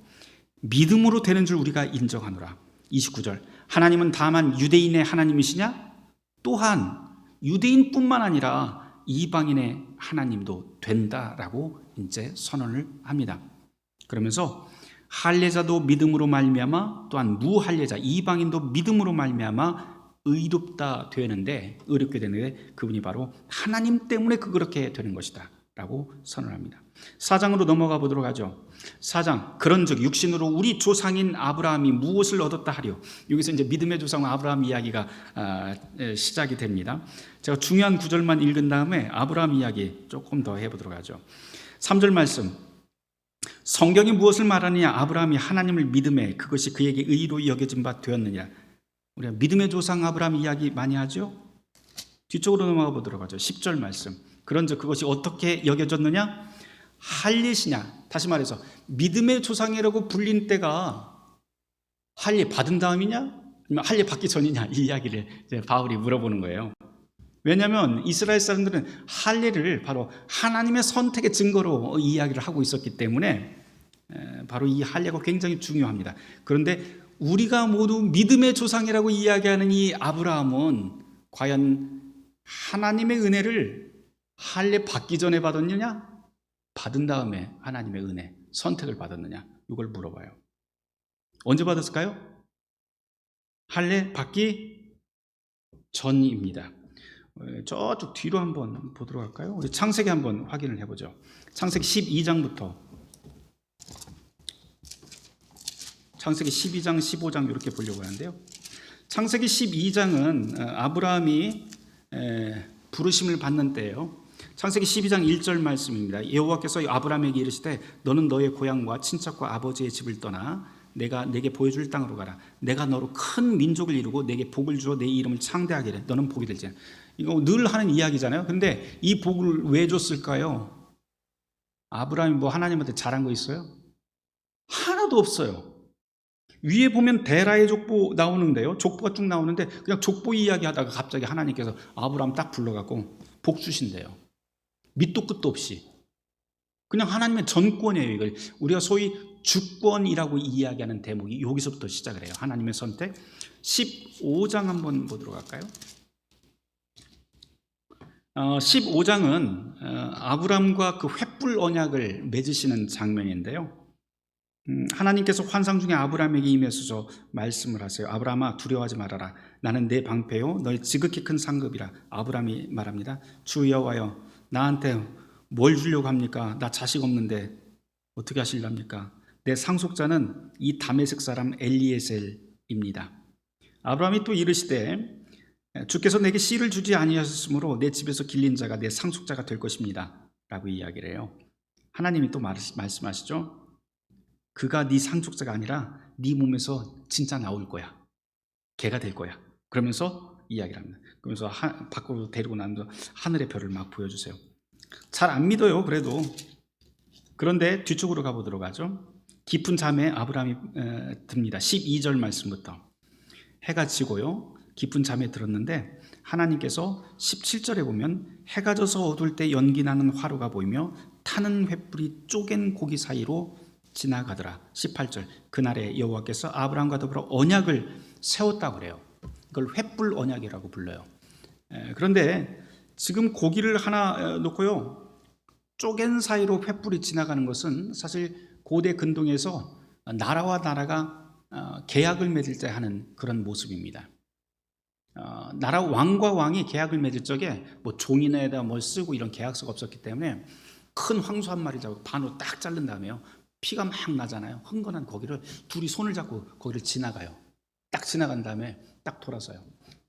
믿음으로 되는 줄 우리가 인정하노라. 29절, 하나님은 다만 유대인의 하나님이시냐? 또한 유대인뿐만 아니라 이방인의 하나님도 된다라고 이제 선언을 합니다. 그러면서 할례자도 믿음으로 말미암아, 또한 무할례자 이방인도 믿음으로 말미암아 의롭게 되는데 그분이 바로 하나님 때문에 그렇게 되는 것이다 라고 선언합니다. 4장으로 넘어가 보도록 하죠. 4장, 그런즉 육신으로 우리 조상인 아브라함이 무엇을 얻었다 하리요. 여기서 이제 믿음의 조상 아브라함 이야기가 시작이 됩니다. 제가 중요한 구절만 읽은 다음에 아브라함 이야기 조금 더 해보도록 하죠. 3절 말씀, 성경이 무엇을 말하느냐? 아브라함이 하나님을 믿음에 그것이 그에게 의로 여겨진 바 되었느냐. 우리가 믿음의 조상 아브라함 이야기 많이 하죠. 뒤쪽으로 넘어가 보도록 하죠. 10절 말씀, 그런즉 그것이 어떻게 여겨졌느냐? 할례시냐? 다시 말해서 믿음의 조상이라고 불린 때가 할례 받은 다음이냐? 아니면 할례 받기 전이냐? 이 이야기를 이제 바울이 물어보는 거예요. 왜냐하면 이스라엘 사람들은 할례를 바로 하나님의 선택의 증거로 이야기를 하고 있었기 때문에 바로 이 할례가 굉장히 중요합니다. 그런데 우리가 모두 믿음의 조상이라고 이야기하는 이 아브라함은 과연 하나님의 은혜를 할례 받기 전에 받았느냐? 받은 다음에 하나님의 은혜, 선택을 받았느냐? 이걸 물어봐요. 언제 받았을까요? 할례 받기 전입니다. 저쪽 뒤로 한번 보도록 할까요? 우리 창세기 한번 확인을 해보죠. 창세기 12장부터 창세기 12장, 15장 이렇게 보려고 하는데요. 창세기 12장은 아브라함이 부르심을 받는 때예요. 창세기 12장 1절 말씀입니다. 여호와께서 아브라함에게 이르시되 너는 너의 고향과 친척과 아버지의 집을 떠나 내가 내게 보여줄 땅으로 가라. 내가 너로 큰 민족을 이루고 내게 복을 주어 내 이름을 창대하게 해. 너는 복이 될지라. 이거 늘 하는 이야기잖아요. 근데 이 복을 왜 줬을까요? 아브라함이 뭐 하나님한테 잘한 거 있어요? 하나도 없어요. 위에 보면 데라의 족보 나오는데요. 족보가 쭉 나오는데 그냥 족보 이야기하다가 갑자기 하나님께서 아브라함 딱 불러갖고 복 주신대요. 밑도 끝도 없이. 그냥 하나님의 전권이에요. 이걸 우리가 소위 주권이라고 이야기하는 대목이 여기서부터 시작을 해요. 하나님의 선택. 15장 한번 보도록 할까요? 15장은 아브람과 그 횃불 언약을 맺으시는 장면인데요. 하나님께서 환상 중에 아브람에게 임하셔서 말씀을 하세요. 아브람아 두려워하지 말아라. 나는 내 방패요 너의 지극히 큰 상급이라. 아브람이 말합니다. 주 여호와여 나한테 뭘 주려고 합니까? 나 자식 없는데 어떻게 하실랍니까? 내 상속자는 이 다메섹 사람 엘리에셀입니다. 아브람이 또 이르시되 주께서 내게 씨를 주지 아니하셨으므로 내 집에서 길린 자가 내 상속자가 될 것입니다 라고 이야기를 해요. 하나님이 또 말씀하시죠. 그가 네 상속자가 아니라 네 몸에서 진짜 나올 거야. 걔가 될 거야. 그러면서 이야기를 합니다. 그러면서 밖으로 데리고 나면서 하늘의 별을 막 보여주세요. 잘 안 믿어요. 그래도. 그런데 뒤쪽으로 가보도록 하죠. 깊은 잠에 아브라함이 듭니다. 12절 말씀부터. 해가 지고요. 깊은 잠에 들었는데 하나님께서 17절에 보면 해가 져서 어두울 때 연기 나는 화로가 보이며 타는 횃불이 쪼갠 고기 사이로 지나가더라. 18절. 그날에 여호와께서 아브라함과 더불어 언약을 세웠다고 그래요. 이걸 횃불 언약이라고 불러요. 그런데 지금 고기를 하나 놓고요. 쪼갠 사이로 횃불이 지나가는 것은 사실 고대 근동에서 나라와 나라가 계약을 맺을 때 하는 그런 모습입니다. 나라 왕과 왕이 계약을 맺을 적에 뭐 종이에다 뭘 쓰고 이런 계약서가 없었기 때문에 큰 황소 한 마리 잡고 반으로 딱 자른 다음에요. 피가 막 나잖아요. 흥건한 거기를 둘이 손을 잡고 거기를 지나가요. 딱 지나간 다음에 딱 돌아서요.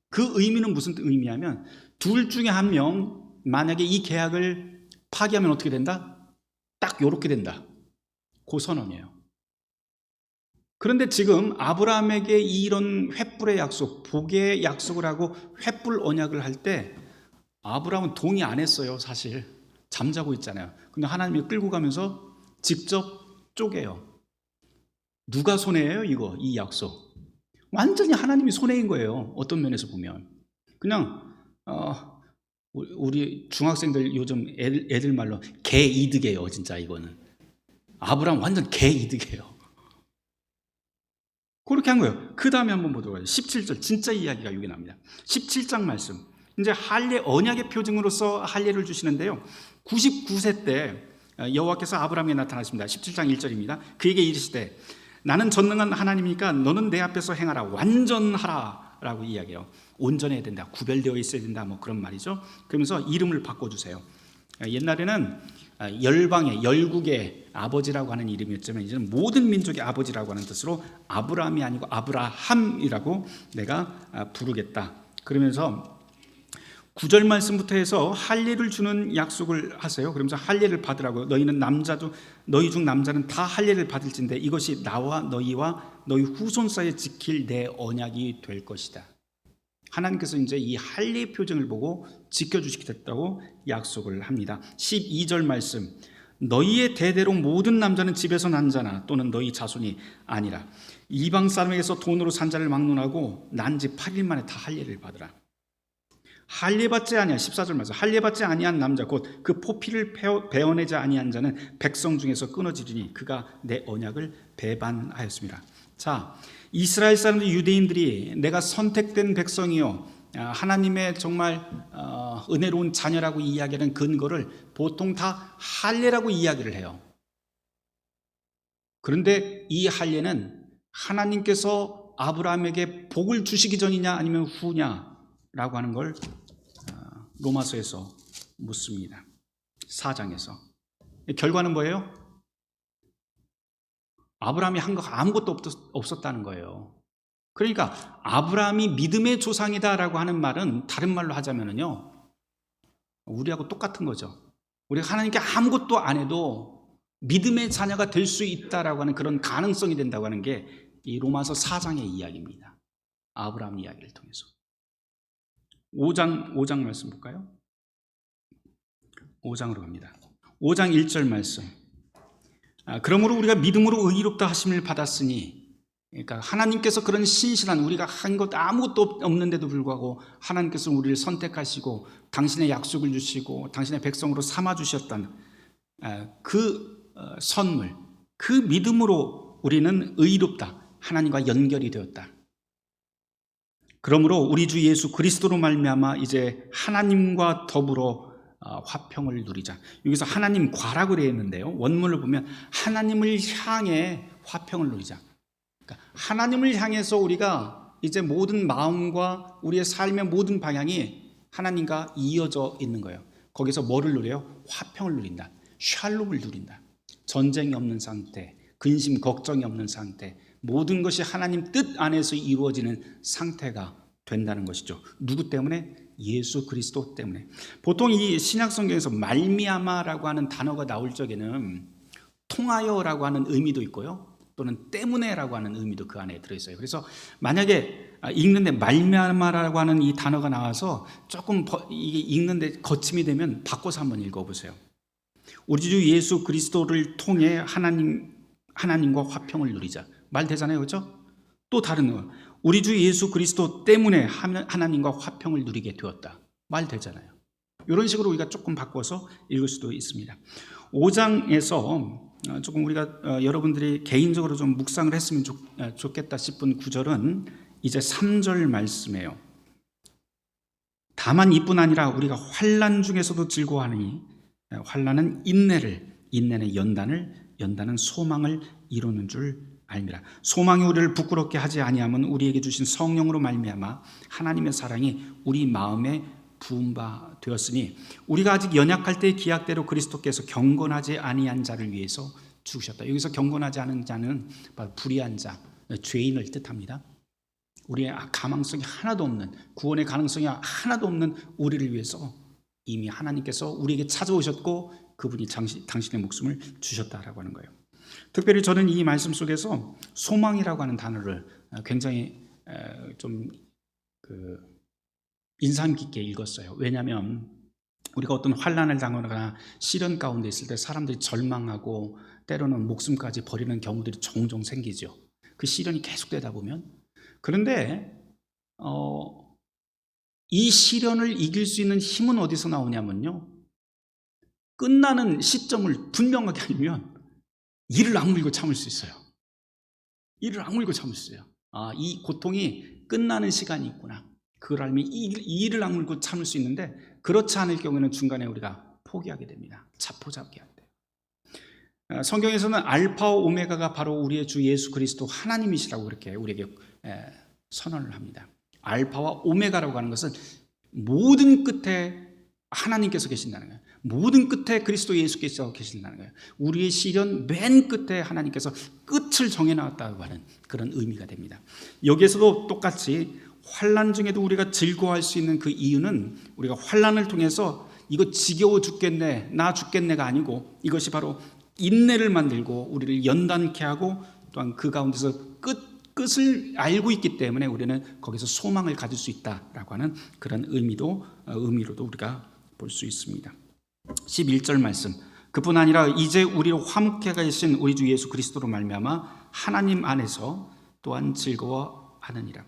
그 의미는 무슨 의미냐면 둘 중에 한 명 만약에 이 계약을 파기하면 어떻게 된다? 딱 요렇게 된다. 그 선언이에요. 그런데 지금 아브라함에게 이런 횃불의 약속, 복의 약속을 하고 횃불 언약을 할 때 아브라함은 동의 안 했어요. 사실 잠자고 있잖아요. 근데 하나님이 끌고 가면서 직접 쪼개요. 누가 손해예요? 이 약속. 완전히 하나님이 손해인 거예요. 어떤 면에서 보면. 그냥 우리 중학생들 요즘 애들 말로 개이득이에요. 진짜 이거는. 아브라함 완전 개이득이에요. 그렇게 한 거예요. 그 다음에 한번 보도록 하죠. 17절 진짜 이야기가 여기 나옵니다. 17장 말씀. 이제 할례 언약의 표징으로서 할례를 주시는데요. 99세 때 여호와께서 아브라함에게 나타나십니다. 17장 1절입니다. 그에게 이르시되 나는 전능한 하나님이니까 너는 내 앞에서 행하라. 완전하라 라고 이야기해요. 온전해야 된다. 구별되어 있어야 된다. 뭐 그런 말이죠. 그러면서 이름을 바꿔주세요. 옛날에는 열방의 열국의 아버지라고 하는 이름이었지만 이제는 모든 민족의 아버지라고 하는 뜻으로 아브라함이 아니고 아브라함이라고 내가 부르겠다. 그러면서 9절 말씀부터 해서 할례를 주는 약속을 하세요. 그러면서 할례를 받으라고. 너희는 남자도 너희 중 남자는 다 할례를 받을진데 이것이 나와 너희와 너희 후손 사이에 지킬 내 언약이 될 것이다. 하나님께서 이제 이 할례 표징을 보고 지켜주시겠다고 약속을 합니다. 12절 말씀. 너희의 대대로 모든 남자는 집에서 난 자나 또는 너희 자손이 아니라 이방 사람에게서 돈으로 산 자를 막론하고 난 지 8일 만에 다 할례를 받으라. 할례 받지 아니한 14절 말씀. 할례 받지 아니한 남자 곧 그 포피를 베어내지 아니한 자는 백성 중에서 끊어지리니 그가 내 언약을 배반하였습니다. 자, 이스라엘 사람들 유대인들이 내가 선택된 백성이요 하나님의 정말 은혜로운 자녀라고 이야기하는 근거를 보통 다 할례라고 이야기를 해요. 그런데 이 할례는 하나님께서 아브라함에게 복을 주시기 전이냐 아니면 후냐라고 하는 걸 로마서에서 묻습니다. 4장에서. 결과는 뭐예요? 아브라함이 한 거 아무것도 없었다는 거예요. 그러니까 아브라함이 믿음의 조상이다라고 하는 말은 다른 말로 하자면은요, 우리하고 똑같은 거죠. 우리가 하나님께 아무것도 안 해도 믿음의 자녀가 될 수 있다라고 하는 그런 가능성이 된다고 하는 게 이 로마서 4장의 이야기입니다. 아브라함 이야기를 통해서. 5장 말씀 볼까요? 5장으로 갑니다. 5장 1절 말씀. 그러므로 우리가 믿음으로 의롭다 하심을 받았으니, 그러니까 하나님께서 그런 신실한, 우리가 한 것 아무것도 없는데도 불구하고 하나님께서 우리를 선택하시고 당신의 약속을 주시고 당신의 백성으로 삼아주셨던 그 선물, 그 믿음으로 우리는 의롭다, 하나님과 연결이 되었다. 그러므로 우리 주 예수 그리스도로 말미암아 이제 하나님과 더불어 화평을 누리자. 여기서 하나님과라고 되어 있는데요, 원문을 보면 하나님을 향해 화평을 누리자. 그러니까 하나님을 향해서 우리가 이제 모든 마음과 우리의 삶의 모든 방향이 하나님과 이어져 있는 거예요. 거기서 뭐를 누려요? 화평을 누린다. 샬롬을 누린다. 전쟁이 없는 상태, 근심 걱정이 없는 상태, 모든 것이 하나님 뜻 안에서 이루어지는 상태가 된다는 것이죠. 누구 때문에? 예수 그리스도 때문에. 보통 이 신약 성경에서 말미암아라고 하는 단어가 나올 적에는 통하여라고 하는 의미도 있고요, 또는 때문에라고 하는 의미도 그 안에 들어있어요. 그래서 만약에 읽는데 말미암아라고 하는 이 단어가 나와서 조금 이게 읽는데 거침이 되면 바꿔서 한번 읽어보세요. 우리 주 예수 그리스도를 통해 하나님과 화평을 누리자. 말 되잖아요, 그렇죠? 또 다른 거, 우리 주 예수 그리스도 때문에 하나님과 화평을 누리게 되었다. 말 되잖아요. 이런 식으로 우리가 조금 바꿔서 읽을 수도 있습니다. 5장에서 조금 우리가 여러분들이 개인적으로 좀 묵상을 했으면 좋겠다 싶은 구절은 이제 3절 말씀이에요. 다만 이뿐 아니라 우리가 환난 중에서도 즐거워하니 환난은 인내는 연단은 소망을 이루는 줄 알미라. 소망이 우리를 부끄럽게 하지 아니하면 우리에게 주신 성령으로 말미암아 하나님의 사랑이 우리 마음에 부은 바 되었으니 우리가 아직 연약할 때의 기약대로 그리스도께서 경건하지 아니한 자를 위해서 죽으셨다. 여기서 경건하지 않은 자는 바로 불의한 자, 죄인을 뜻합니다. 우리의 가망성이 하나도 없는, 구원의 가능성이 하나도 없는 우리를 위해서 이미 하나님께서 우리에게 찾아오셨고 그분이 당신의 목숨을 주셨다라고 하는 거예요. 특별히 저는 이 말씀 속에서 소망이라고 하는 단어를 굉장히 좀 인상 깊게 읽었어요. 왜냐하면 우리가 어떤 환난을 당하거나 시련 가운데 있을 때 사람들이 절망하고 때로는 목숨까지 버리는 경우들이 종종 생기죠. 그 시련이 계속되다 보면. 그런데 이 시련을 이길 수 있는 힘은 어디서 나오냐면요, 끝나는 시점을 분명하게 알면 이를 악물고 참을 수 있어요. 이를 악물고 참을 수 있어요. 이 고통이 끝나는 시간이 있구나, 그걸 알면 이 일을 악물고 참을 수 있는데, 그렇지 않을 경우에는 중간에 우리가 포기하게 됩니다. 자포자기하게 돼요. 성경에서는 알파와 오메가가 바로 우리의 주 예수 그리스도 하나님이시라고 그렇게 우리에게 선언을 합니다. 알파와 오메가라고 하는 것은 모든 끝에 하나님께서 계신다는 거예요. 모든 끝에 그리스도 예수께서 계신다는 거예요. 우리의 시련 맨 끝에 하나님께서 끝을 정해놨다고 하는 그런 의미가 됩니다. 여기에서도 똑같이 환난 중에도 우리가 즐거워할 수 있는 그 이유는, 우리가 환난을 통해서 이거 지겨워 죽겠네, 나 죽겠네가 아니고, 이것이 바로 인내를 만들고 우리를 연단케 하고 또한 그 가운데서 끝을 알고 있기 때문에 우리는 거기서 소망을 가질 수 있다라고 하는 그런 의미로도 우리가 볼 수 있습니다. 11절 말씀. 그뿐 아니라 이제 우리로 화목해 가신 우리 주 예수 그리스도로 말미암아 하나님 안에서 또한 즐거워하느니라.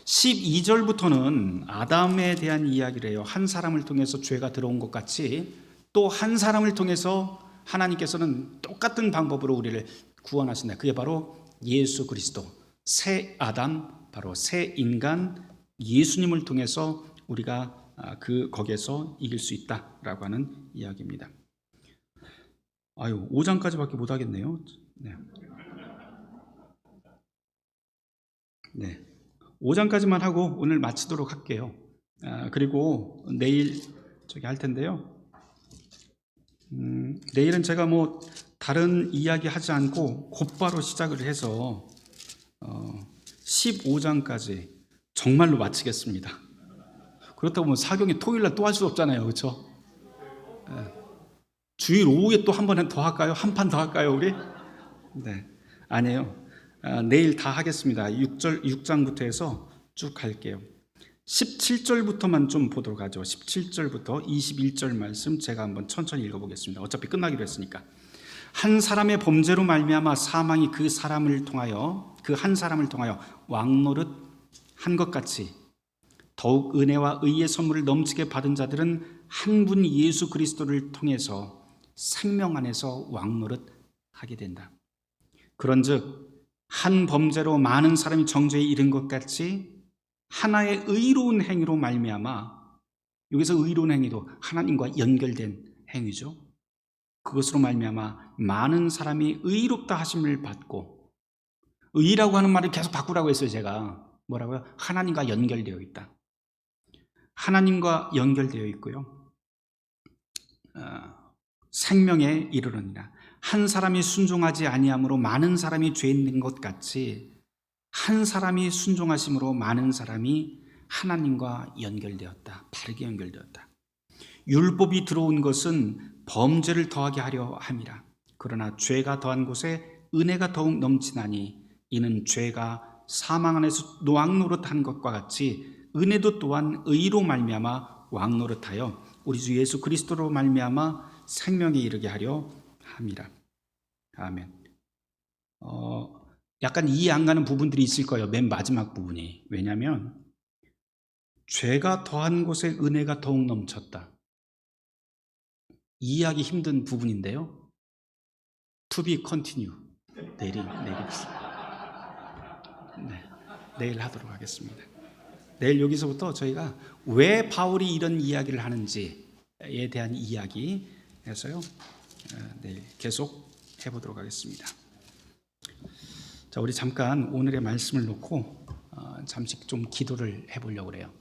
12절부터는 아담에 대한 이야기를 해요. 한 사람을 통해서 죄가 들어온 것 같이 또 한 사람을 통해서 하나님께서는 똑같은 방법으로 우리를 구원하신다. 그게 바로 예수 그리스도, 새 아담, 바로 새 인간 예수님을 통해서 우리가 거기에서 이길 수 있다라고 하는 이야기입니다. 5장까지밖에 못 하겠네요. 네. 5장까지만 하고 오늘 마치도록 할게요. 그리고 내일 할 텐데요. 내일은 제가 다른 이야기 하지 않고 곧바로 시작을 해서 15장까지 정말로 마치겠습니다. 그렇다고 뭐 사경이 토요일날 또 할 수 없잖아요. 그렇죠? 주일 오후에 또 한 번 더 할까요? 한 판 더 할까요, 우리? 네, 아니에요. 내일 다 하겠습니다. 6장부터 해서 쭉 갈게요. 17절부터만 좀 보도록 하죠. 17절부터 21절 말씀 제가 한번 천천히 읽어보겠습니다. 어차피 끝나기로 했으니까. 한 사람의 범죄로 말미암아 사망이 그 한 사람을 통하여 왕노릇 한 것 같이 더욱 은혜와 의의 선물을 넘치게 받은 자들은 한 분 예수 그리스도를 통해서 생명 안에서 왕노릇 하게 된다. 그런즉 한 범죄로 많은 사람이 정죄에 이른 것 같이 하나의 의로운 행위로 말미암아, 여기서 의로운 행위도 하나님과 연결된 행위죠. 그것으로 말미암아 많은 사람이 의롭다 하심을 받고, 의라고 하는 말을 계속 바꾸라고 했어요. 제가 뭐라고요? 하나님과 연결되어 있다. 하나님과 연결되어 있고요. 생명에 이르러니라. 한 사람이 순종하지 아니함으로 많은 사람이 죄 있는 것 같이 한 사람이 순종하심으로 많은 사람이 하나님과 연결되었다. 바르게 연결되었다. 율법이 들어온 것은 범죄를 더하게 하려 함이라. 그러나 죄가 더한 곳에 은혜가 더욱 넘치나니 이는 죄가 사망 안에서 왕노릇한 것과 같이 은혜도 또한 의로 말미암아 왕노릇하여 우리 주 예수 그리스도로 말미암아 생명에 이르게 하려 함이라. 아멘. 약간 이해 안 가는 부분들이 있을 거예요. 맨 마지막 부분이. 왜냐하면 죄가 더한 곳에 은혜가 더욱 넘쳤다. 이해하기 힘든 부분인데요. To be continue. 내립시다. 네, 내일 하도록 하겠습니다. 내일 여기서부터 저희가 왜 바울이 이런 이야기를 하는지에 대한 이야기 해서요. 내일 계속 해보도록 하겠습니다. 자, 우리 잠깐 오늘의 말씀을 놓고 잠시 좀 기도를 해보려고 그래요.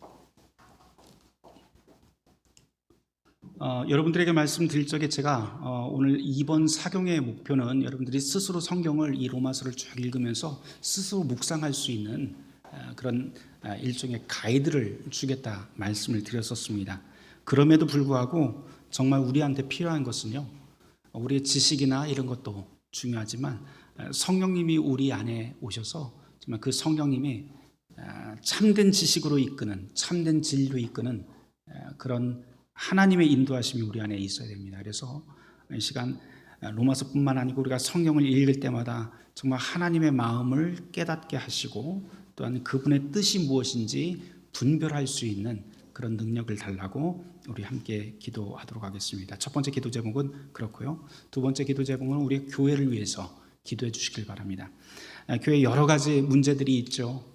여러분들에게 말씀드릴 적에 제가 오늘 이번 사경의 목표는 여러분들이 스스로 성경을 이 로마서를 쭉 읽으면서 스스로 묵상할 수 있는 그런 일종의 가이드를 주겠다 말씀을 드렸었습니다. 그럼에도 불구하고 정말 우리한테 필요한 것은요, 우리의 지식이나 이런 것도 중요하지만 성령님이 우리 안에 오셔서 정말 그 성령님이 참된 지식으로 이끄는, 참된 진리로 이끄는 그런 하나님의 인도하심이 우리 안에 있어야 됩니다. 그래서 이 시간 로마서뿐만 아니고 우리가 성경을 읽을 때마다 정말 하나님의 마음을 깨닫게 하시고 또한 그분의 뜻이 무엇인지 분별할 수 있는 그런 능력을 달라고 우리 함께 기도하도록 하겠습니다. 첫 번째 기도 제목은 그렇고요. 두 번째 기도 제목은 우리 교회를 위해서 기도해 주시길 바랍니다. 교회 여러 가지 문제들이 있죠.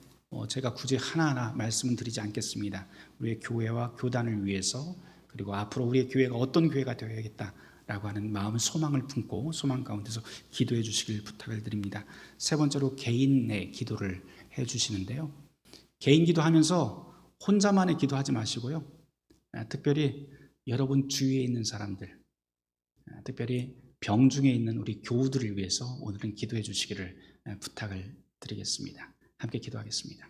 제가 굳이 하나하나 말씀은 드리지 않겠습니다. 우리의 교회와 교단을 위해서, 그리고 앞으로 우리의 교회가 어떤 교회가 되어야겠다라고 하는 마음의 소망을 품고 소망 가운데서 기도해 주시길 부탁을 드립니다. 세 번째로 개인의 기도를 해 주시는데요. 개인 기도하면서 혼자만의 기도하지 마시고요. 특별히 여러분 주위에 있는 사람들, 특별히 병중에 있는 우리 교우들을 위해서 오늘은 기도해 주시기를 부탁을 드리겠습니다. 함께 기도하겠습니다.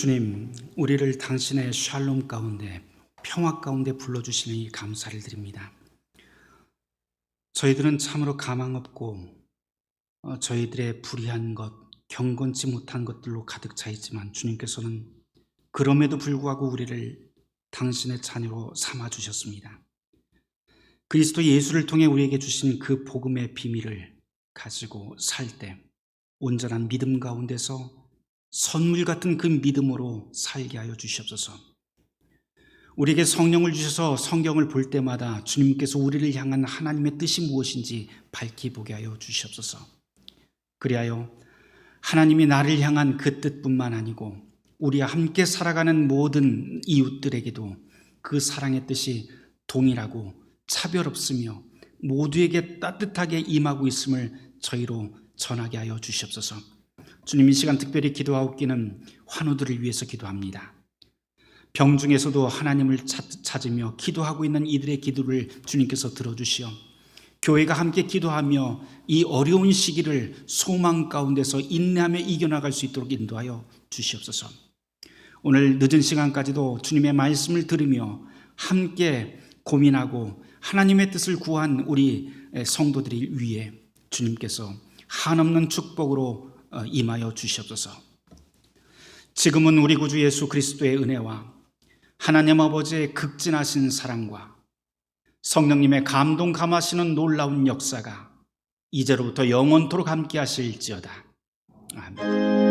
주님, 우리를 당신의 샬롬 가운데, 평화 가운데 불러주시니 감사를 드립니다. 저희들은 참으로 가망 없고 저희들의 불의한 것, 경건치 못한 것들로 가득 차 있지만 주님께서는 그럼에도 불구하고 우리를 당신의 자녀로 삼아 주셨습니다. 그리스도 예수를 통해 우리에게 주신 그 복음의 비밀을 가지고 살 때 온전한 믿음 가운데서 선물 같은 그 믿음으로 살게 하여 주시옵소서. 우리에게 성령을 주셔서 성경을 볼 때마다 주님께서 우리를 향한 하나님의 뜻이 무엇인지 밝히 보게 하여 주시옵소서. 그리하여 하나님이 나를 향한 그 뜻뿐만 아니고 우리와 함께 살아가는 모든 이웃들에게도 그 사랑의 뜻이 동일하고 차별 없으며 모두에게 따뜻하게 임하고 있음을 저희로 전하게 하여 주시옵소서. 주님, 이 시간 특별히 기도하옵기는 환우들을 위해서 기도합니다. 병 중에서도 하나님을 찾으며 기도하고 있는 이들의 기도를 주님께서 들어주시어 교회가 함께 기도하며 이 어려운 시기를 소망 가운데서 인내하며 이겨나갈 수 있도록 인도하여 주시옵소서. 오늘 늦은 시간까지도 주님의 말씀을 들으며 함께 고민하고 하나님의 뜻을 구한 우리 성도들이 위해 주님께서 한없는 축복으로 임하여 주시옵소서. 지금은 우리 구주 예수 그리스도의 은혜와 하나님 아버지의 극진하신 사랑과 성령님의 감동 감하시는 놀라운 역사가 이제로부터 영원토록 함께 하실지어다. 아멘.